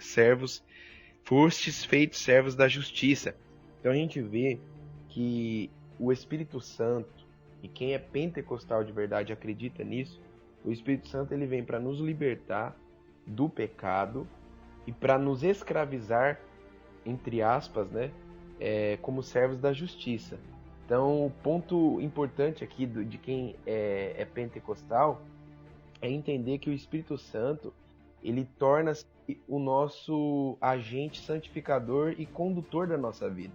feitos servos da justiça. Então a gente vê que o Espírito Santo, e quem é pentecostal de verdade acredita nisso, o Espírito Santo ele vem para nos libertar do pecado e para nos escravizar, entre aspas, né, como servos da justiça. Então, o ponto importante aqui de quem é pentecostal é entender que o Espírito Santo ele torna-se o nosso agente santificador e condutor da nossa vida.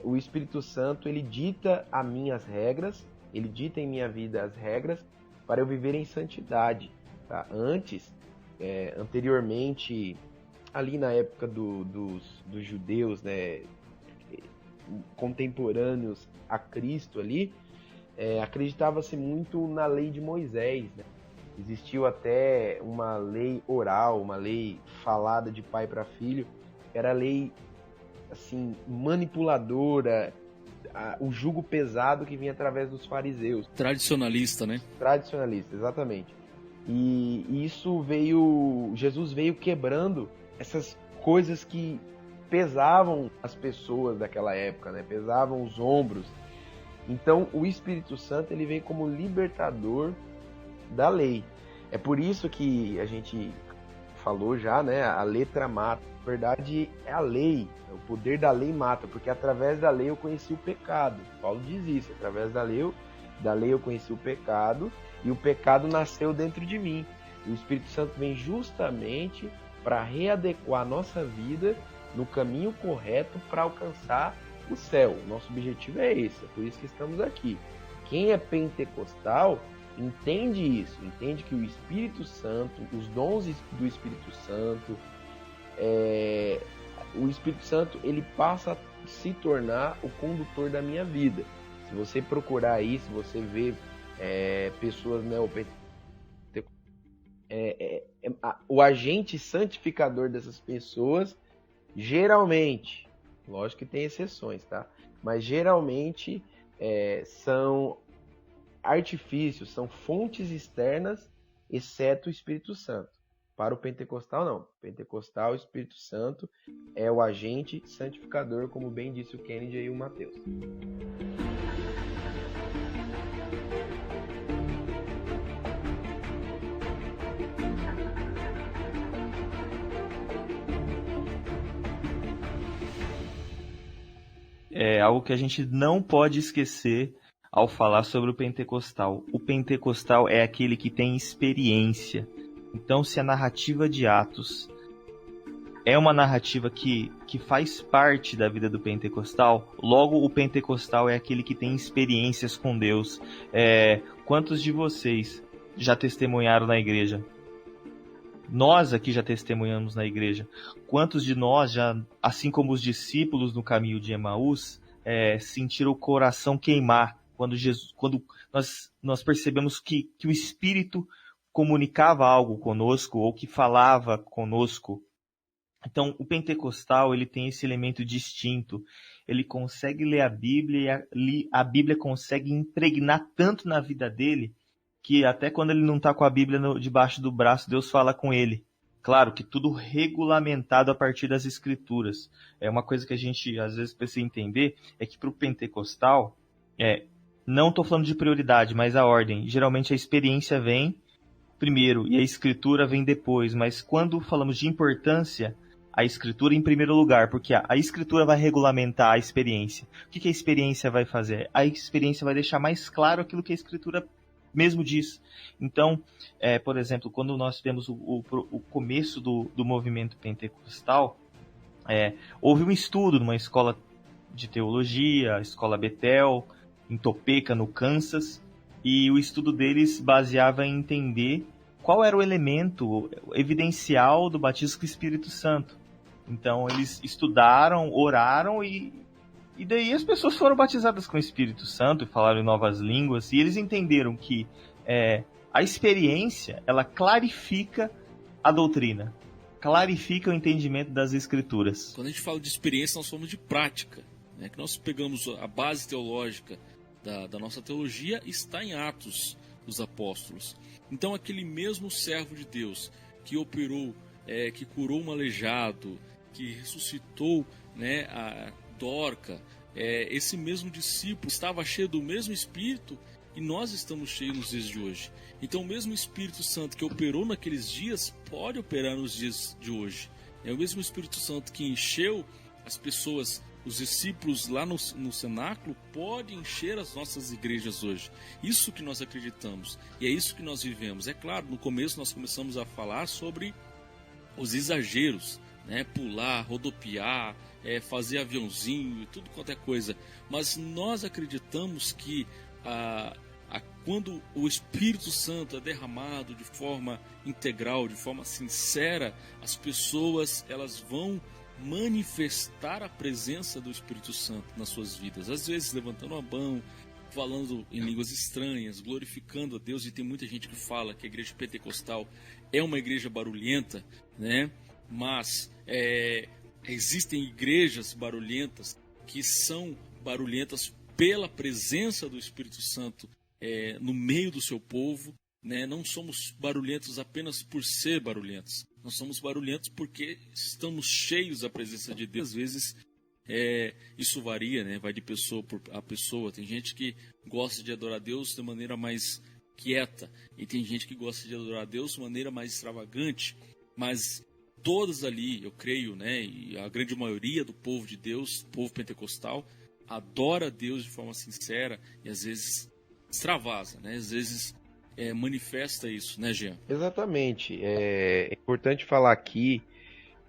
O Espírito Santo ele dita a mim as regras, ele dita em minha vida as regras para eu viver em santidade. Tá? Anteriormente, ali na época dos judeus, né, contemporâneos a Cristo ali, acreditava-se muito na lei de Moisés, né? Existiu até uma lei oral, uma lei falada de pai para filho, era a lei assim, manipuladora, o jugo pesado que vinha através dos fariseus. Tradicionalista, né? Tradicionalista, exatamente. E isso Jesus veio quebrando essas coisas que pesavam as pessoas daquela época, né? Pesavam os ombros. Então o Espírito Santo ele veio como libertador da lei. É por isso que a gente falou já, né? A letra mata. Na verdade, é a lei. O poder da lei mata, porque através da lei eu conheci o pecado. Paulo diz isso. Através da lei eu conheci o pecado e o pecado nasceu dentro de mim. E o Espírito Santo vem justamente para readequar a nossa vida no caminho correto para alcançar o céu. O nosso objetivo é esse, é por isso que estamos aqui. Quem é pentecostal entende isso, entende que o Espírito Santo, os dons do Espírito Santo, o Espírito Santo ele passa a se tornar o condutor da minha vida. Se você procurar aí, se você vê pessoas neopentecostais, o agente santificador dessas pessoas geralmente Lógico que tem exceções, tá? Mas geralmente são artifícios, são fontes externas, exceto o Espírito Santo. Para o pentecostal, não. Pentecostal, o Espírito Santo é o agente santificador, como bem disse o Kennedy e o Mateus. É algo que a gente não pode esquecer ao falar sobre o pentecostal. O pentecostal é aquele que tem experiência. Então, se a narrativa de Atos é uma narrativa que faz parte da vida do pentecostal, logo o pentecostal é aquele que tem experiências com Deus. Quantos de vocês já testemunharam na igreja? Nós aqui já testemunhamos na igreja. Quantos de nós já, assim como os discípulos no caminho de Emaús, sentiram o coração queimar quando nós percebemos que o Espírito comunicava algo conosco ou que falava conosco? Então, o pentecostal, ele tem esse elemento distinto. Ele consegue ler a Bíblia e a Bíblia consegue impregnar tanto na vida dele que até quando ele não está com a Bíblia debaixo do braço, Deus fala com ele. Claro que tudo regulamentado a partir das Escrituras. É uma coisa que a gente às vezes precisa entender, é que para o pentecostal, não estou falando de prioridade, mas a ordem. Geralmente a experiência vem primeiro e a Escritura vem depois. Mas quando falamos de importância, a Escritura em primeiro lugar, porque a Escritura vai regulamentar a experiência. O que a experiência vai fazer? A experiência vai deixar mais claro aquilo que a Escritura mesmo diz. Então, por exemplo, quando nós tivemos o começo do movimento pentecostal, houve um estudo numa escola de teologia, a Escola Betel, em Topeka, no Kansas, e o estudo deles baseava em entender qual era o elemento evidencial do batismo com o Espírito Santo. Então, eles estudaram, oraram e daí as pessoas foram batizadas com o Espírito Santo e falaram em novas línguas, e eles entenderam que a experiência, ela clarifica a doutrina, clarifica o entendimento das Escrituras. Quando a gente fala de experiência, nós falamos de prática, né? Que nós pegamos a base teológica da nossa teologia, está em Atos dos Apóstolos. Então, aquele mesmo servo de Deus que operou, que curou um aleijado, que ressuscitou, né, a Dorca, esse mesmo discípulo estava cheio do mesmo Espírito e nós estamos cheios nos dias de hoje. Então o mesmo Espírito Santo que operou naqueles dias pode operar nos dias de hoje. É o mesmo Espírito Santo que encheu as pessoas, os discípulos lá no cenáculo, pode encher as nossas igrejas hoje. Isso que nós acreditamos e é isso que nós vivemos. É claro, no começo nós começamos a falar sobre os exageros, né? Pular, rodopiar, fazer aviãozinho e tudo quanto é coisa. Mas nós acreditamos que quando o Espírito Santo é derramado de forma integral, de forma sincera, as pessoas elas vão manifestar a presença do Espírito Santo nas suas vidas. Às vezes levantando a mão, falando em línguas estranhas, glorificando a Deus. E tem muita gente que fala que a igreja pentecostal é uma igreja barulhenta, né? Mas existem igrejas barulhentas que são barulhentas pela presença do Espírito Santo no meio do seu povo, né? Não somos barulhentos apenas por ser barulhentos. Nós somos barulhentos porque estamos cheios da presença de Deus. Às vezes isso varia, né? Vai de pessoa a pessoa. Tem gente que gosta de adorar a Deus de maneira mais quieta e tem gente que gosta de adorar a Deus de maneira mais extravagante. Mas todas ali, eu creio, né, e a grande maioria do povo de Deus, povo pentecostal, adora a Deus de forma sincera e às vezes extravasa, né? Às vezes manifesta isso, né, Jean? Exatamente. É importante falar aqui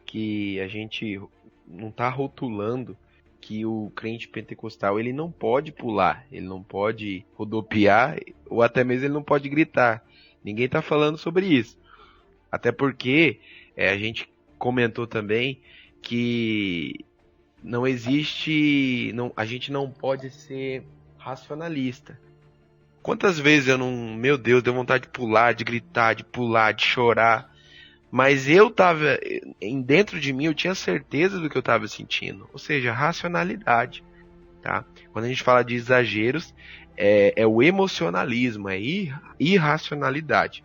que a gente não está rotulando que o crente pentecostal ele não pode pular, ele não pode rodopiar ou até mesmo ele não pode gritar. Ninguém está falando sobre isso. Até porque a gente comentou também que não existe, a gente não pode ser racionalista. Quantas vezes meu Deus, deu vontade de pular, de gritar, de pular, de chorar, Mas dentro de mim eu tinha certeza do que eu estava sentindo, ou seja, racionalidade, tá? Quando a gente fala de exageros, é o emocionalismo, é irracionalidade.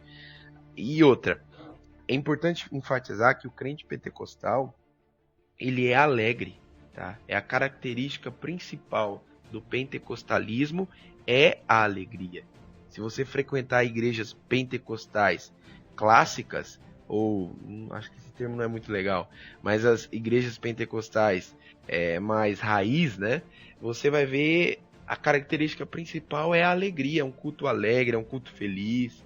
E outra, é importante enfatizar que o crente pentecostal, ele é alegre, tá? É a característica principal do pentecostalismo, é a alegria. Se você frequentar igrejas pentecostais clássicas, ou acho que esse termo não é muito legal, mas as igrejas pentecostais mais raiz, né? Você vai ver a característica principal é a alegria, é um culto alegre, é um culto feliz.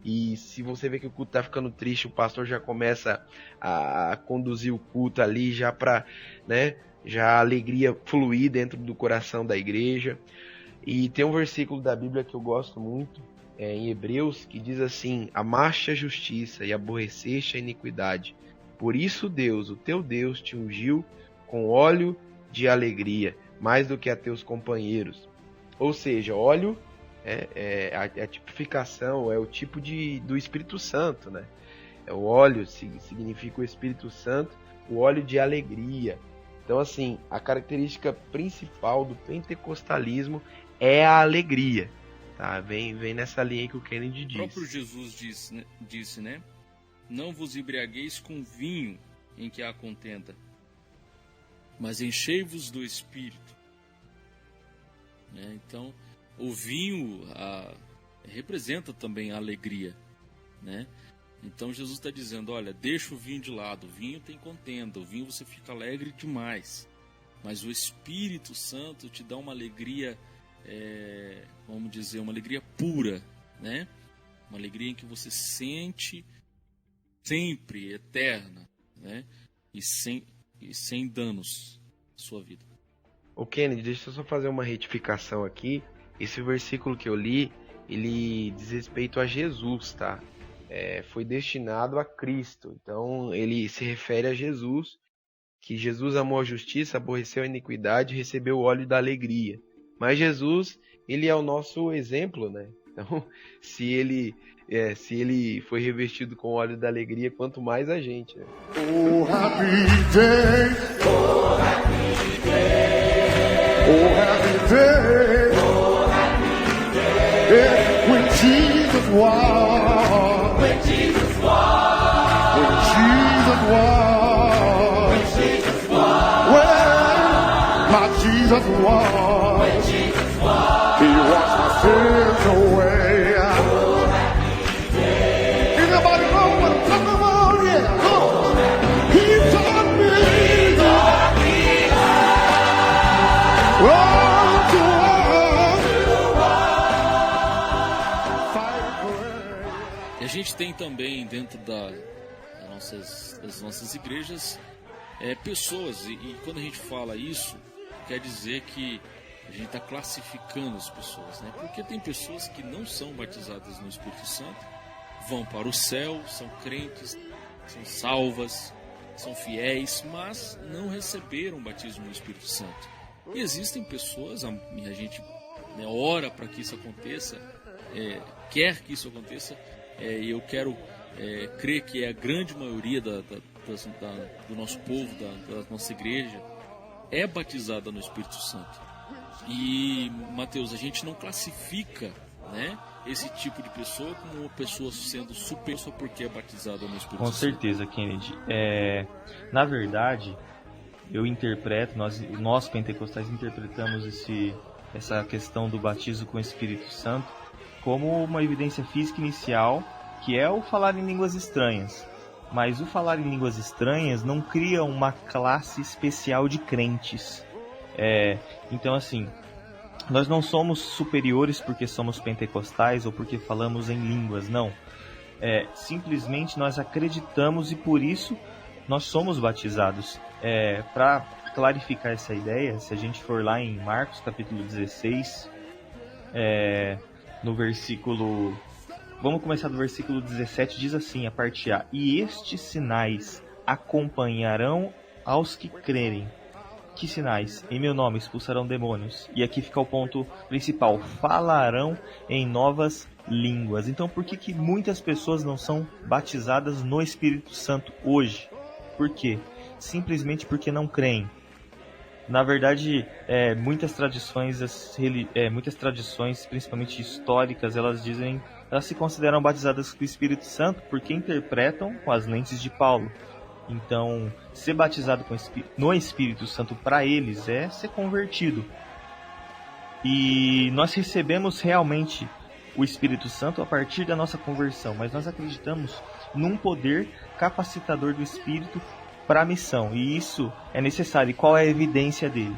E se você vê que o culto está ficando triste, o pastor já começa a conduzir o culto ali já para, né, já a alegria fluir dentro do coração da igreja. E tem um versículo da Bíblia que eu gosto muito, em Hebreus, que diz assim: amaste a justiça e aborreceste a iniquidade. Por isso Deus, o teu Deus, te ungiu com óleo de alegria, mais do que a teus companheiros. Ou seja, óleo a tipificação, é o tipo do Espírito Santo, né? O óleo significa o Espírito Santo, o óleo de alegria. Então, assim, a característica principal do pentecostalismo é a alegria, tá? Vem nessa linha que o Kennedy disse. O próprio Jesus disse, né? Não vos embriagueis com vinho em que há contenda, mas enchei-vos do Espírito. Né? Então, o vinho representa também a alegria, né? Então Jesus está dizendo, olha, deixa o vinho de lado, o vinho tem contenda, o vinho você fica alegre demais, mas o Espírito Santo te dá uma alegria, vamos dizer, uma alegria pura, né? Uma alegria em que você sente sempre, eterna, né? E sem danos à sua vida. Ô Kennedy, deixa eu só fazer uma retificação aqui. Esse versículo que eu li, ele diz respeito a Jesus, tá? Foi destinado a Cristo. Então, ele se refere a Jesus, que Jesus amou a justiça, aborreceu a iniquidade e recebeu o óleo da alegria. Mas Jesus, ele é o nosso exemplo, né? Então, se ele foi revestido com o óleo da alegria, quanto mais a gente, né? Oh, happy day. Oh, happy day. Oh, happy day. Oh, happy day. Yeah, when Jesus walked. When Jesus walked. When Jesus walked. When Jesus walked. Well, my Jesus walked. When Jesus walked. He washed my sins away. Oh, happy day. Anybody know what I'm talking about? Yeah, come on. He taught me. He taught me E a gente tem também dentro das nossas igrejas pessoas, e quando a gente fala isso, quer dizer que a gente está classificando as pessoas, né? Porque tem pessoas que não são batizadas no Espírito Santo, vão para o céu, são crentes, são salvas, são fiéis, mas não receberam o batismo no Espírito Santo. E existem pessoas, a gente ora para que isso aconteça, quer que isso aconteça, e eu quero crer que é a grande maioria do nosso povo, da nossa igreja, é batizada no Espírito Santo. E, Mateus, a gente não classifica, né, esse tipo de pessoa como uma pessoa sendo superior só porque é batizada no Espírito Santo. Com certeza, Kennedy. Na verdade, eu interpreto, nós pentecostais interpretamos essa questão do batismo com o Espírito Santo como uma evidência física inicial, que é o falar em línguas estranhas. Mas o falar em línguas estranhas não cria uma classe especial de crentes. Então, assim, nós não somos superiores porque somos pentecostais ou porque falamos em línguas, não. Simplesmente nós acreditamos e por isso nós somos batizados. Para clarificar essa ideia, se a gente for lá em Marcos capítulo 16, no versículo... Vamos começar do versículo 17, diz assim, a parte A: e estes sinais acompanharão aos que crerem. Que sinais? Em meu nome expulsarão demônios. E aqui fica o ponto principal. Falarão em novas línguas. Então por que muitas pessoas não são batizadas no Espírito Santo hoje? Por quê? Simplesmente porque não creem. Na verdade, muitas tradições, principalmente históricas, elas se consideram batizadas com o Espírito Santo porque interpretam com as lentes de Paulo. Então, ser batizado no Espírito Santo para eles é ser convertido. E nós recebemos realmente o Espírito Santo a partir da nossa conversão, mas nós acreditamos num poder capacitador do Espírito para a missão, e isso é necessário. E qual é a evidência dele?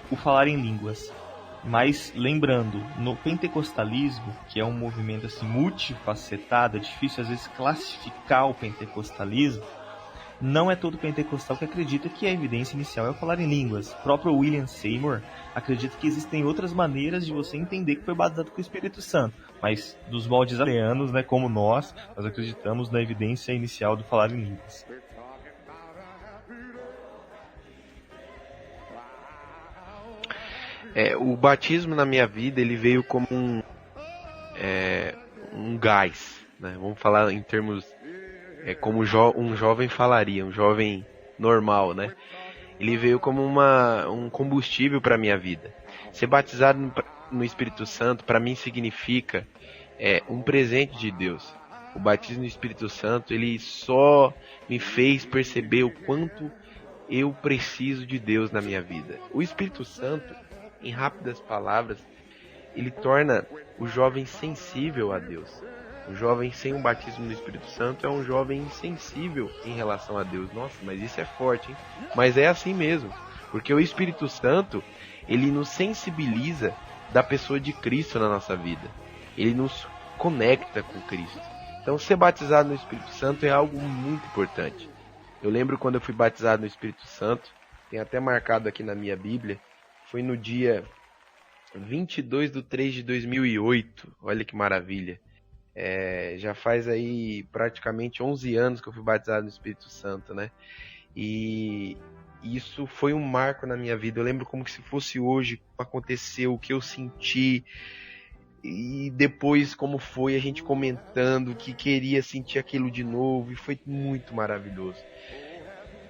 O falar em línguas. Mas lembrando, no pentecostalismo, que é um movimento assim multifacetado, é difícil às vezes classificar o pentecostalismo, não é todo pentecostal que acredita que a evidência inicial é o falar em línguas. O próprio William Seymour acredita que existem outras maneiras de você entender que foi batizado com o Espírito Santo. Mas dos moldes aleanos, né, como nós acreditamos na evidência inicial do falar em línguas. O batismo na minha vida, ele veio como um gás, né? Vamos falar em termos como um jovem falaria, um jovem normal, né? Ele veio como um combustível para minha vida. Ser batizado no Espírito Santo, para mim, significa um presente de Deus. O batismo no Espírito Santo, ele só me fez perceber o quanto eu preciso de Deus na minha vida. O Espírito Santo, em rápidas palavras, ele torna o jovem sensível a Deus. O jovem sem um batismo no Espírito Santo é um jovem insensível em relação a Deus. Nossa, mas isso é forte, hein? Mas é assim mesmo. Porque o Espírito Santo, ele nos sensibiliza da pessoa de Cristo na nossa vida. Ele nos conecta com Cristo. Então, ser batizado no Espírito Santo é algo muito importante. Eu lembro quando eu fui batizado no Espírito Santo, tem até marcado aqui na minha Bíblia, foi no dia 22/3/2008. Olha que maravilha. Já faz aí praticamente 11 anos que eu fui batizado no Espírito Santo, né? E isso foi um marco na minha vida. Eu lembro como que se fosse hoje, aconteceu, o que eu senti. E depois como foi a gente comentando que queria sentir aquilo de novo. E foi muito maravilhoso.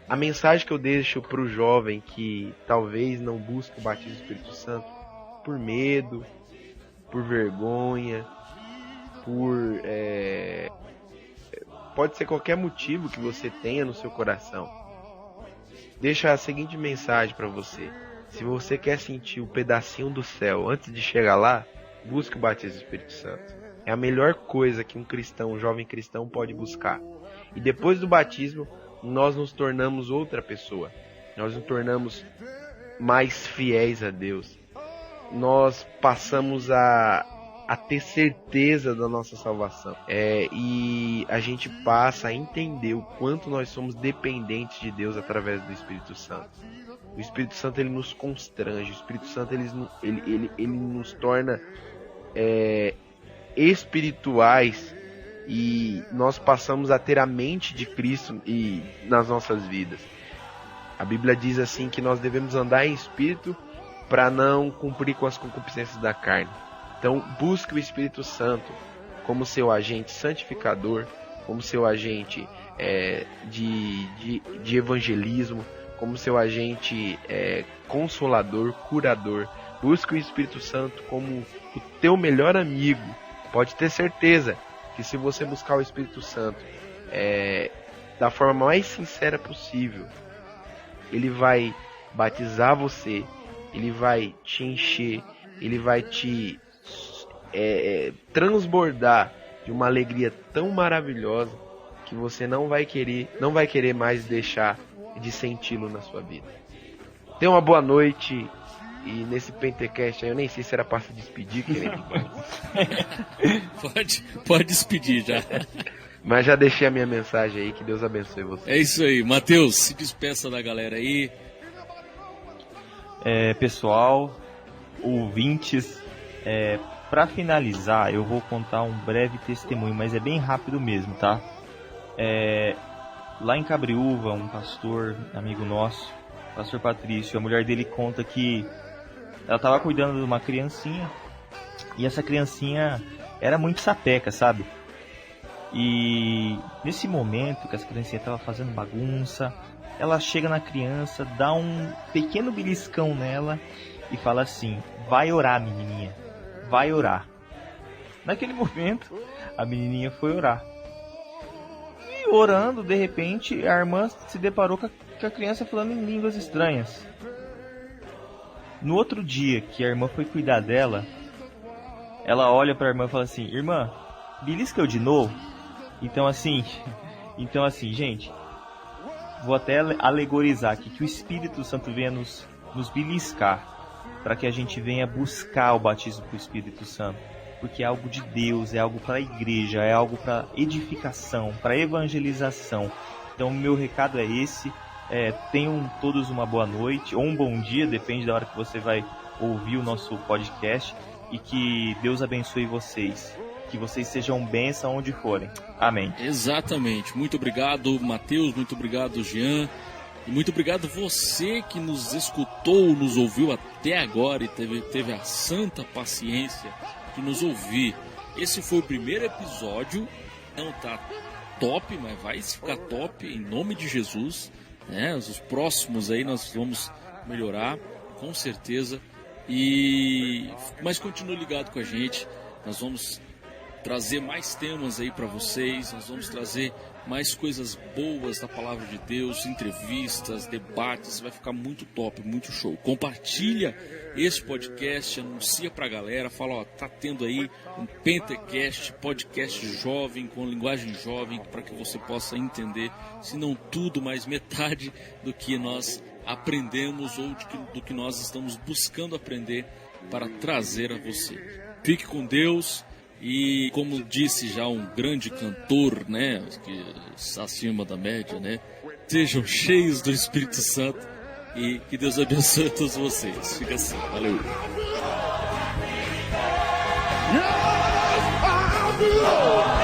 A mensagem que eu deixo para o jovem que talvez não busque o batismo do Espírito Santo por medo, por vergonha, pode ser qualquer motivo que você tenha no seu coração. Deixa a seguinte mensagem para você. Se você quer sentir o pedacinho do céu antes de chegar lá, busque o batismo do Espírito Santo. É a melhor coisa que um jovem cristão pode buscar. E depois do batismo, nós nos tornamos outra pessoa. Nós nos tornamos mais fiéis a Deus. Nós passamos a ter certeza da nossa salvação. E a gente passa a entender o quanto nós somos dependentes de Deus através do Espírito Santo. O Espírito Santo, ele nos constrange. O Espírito Santo, ele nos torna espirituais. E nós passamos a ter a mente de Cristo nas nossas vidas. A Bíblia diz assim que nós devemos andar em espírito para não cumprir com as concupiscências da carne. Então busque o Espírito Santo como seu agente santificador, como seu agente de evangelismo, como seu agente consolador, curador. Busque o Espírito Santo como o teu melhor amigo. Pode ter certeza que se você buscar o Espírito Santo da forma mais sincera possível, ele vai batizar você, ele vai te encher, ele vai te transbordar de uma alegria tão maravilhosa que você não vai querer mais deixar de senti-lo na sua vida. Tenha uma boa noite. E nesse Pentecast aí, eu nem sei se era para se despedir, querido. Pode despedir já. Mas já deixei a minha mensagem aí, que Deus abençoe você. É isso aí, Matheus, se despeça da galera aí. Pessoal, ouvintes, para finalizar, eu vou contar um breve testemunho, mas é bem rápido mesmo, tá? Lá em Cabriúva, um pastor, amigo nosso, pastor Patrício, a mulher dele conta que ela estava cuidando de uma criancinha e essa criancinha era muito sapeca, sabe? E nesse momento que essa criancinha estava fazendo bagunça, ela chega na criança, dá um pequeno beliscão nela e fala assim: vai orar, menininha, vai orar. Naquele momento, a menininha foi orar. E orando, de repente, a irmã se deparou com a criança falando em línguas estranhas. No outro dia que a irmã foi cuidar dela, ela olha para a irmã e fala assim: irmã, belisca eu de novo? Então assim, gente, vou até alegorizar aqui, que o Espírito Santo venha nos beliscar, para que a gente venha buscar o batismo com o Espírito Santo, porque é algo de Deus, é algo para a igreja, é algo para edificação, para evangelização. Então o meu recado é esse. Tenham todos uma boa noite ou um bom dia, depende da hora que você vai ouvir o nosso podcast, e que Deus abençoe vocês, que vocês sejam bênção onde forem. Amém. Exatamente. Muito obrigado, Matheus, muito obrigado, Jean, e muito obrigado você que nos escutou, nos ouviu até agora e teve a santa paciência de nos ouvir. Esse foi o primeiro episódio, não tá top, mas vai ficar top em nome de Jesus. Os próximos aí nós vamos melhorar, com certeza. Mas continue ligado com a gente. Nós vamos trazer mais temas aí para vocês. Nós vamos trazer mais coisas boas da palavra de Deus, entrevistas, debates. Vai ficar muito top, muito show. Compartilha esse podcast, anuncia pra galera, fala, tá tendo aí um Pentecast, podcast jovem, com linguagem jovem, para que você possa entender, se não tudo, mas metade do que nós aprendemos ou do que nós estamos buscando aprender para trazer a você. Fique com Deus. E como disse já um grande cantor, que acima da média, sejam cheios do Espírito Santo e que Deus abençoe a todos vocês. Fica assim, valeu. Yes, I do.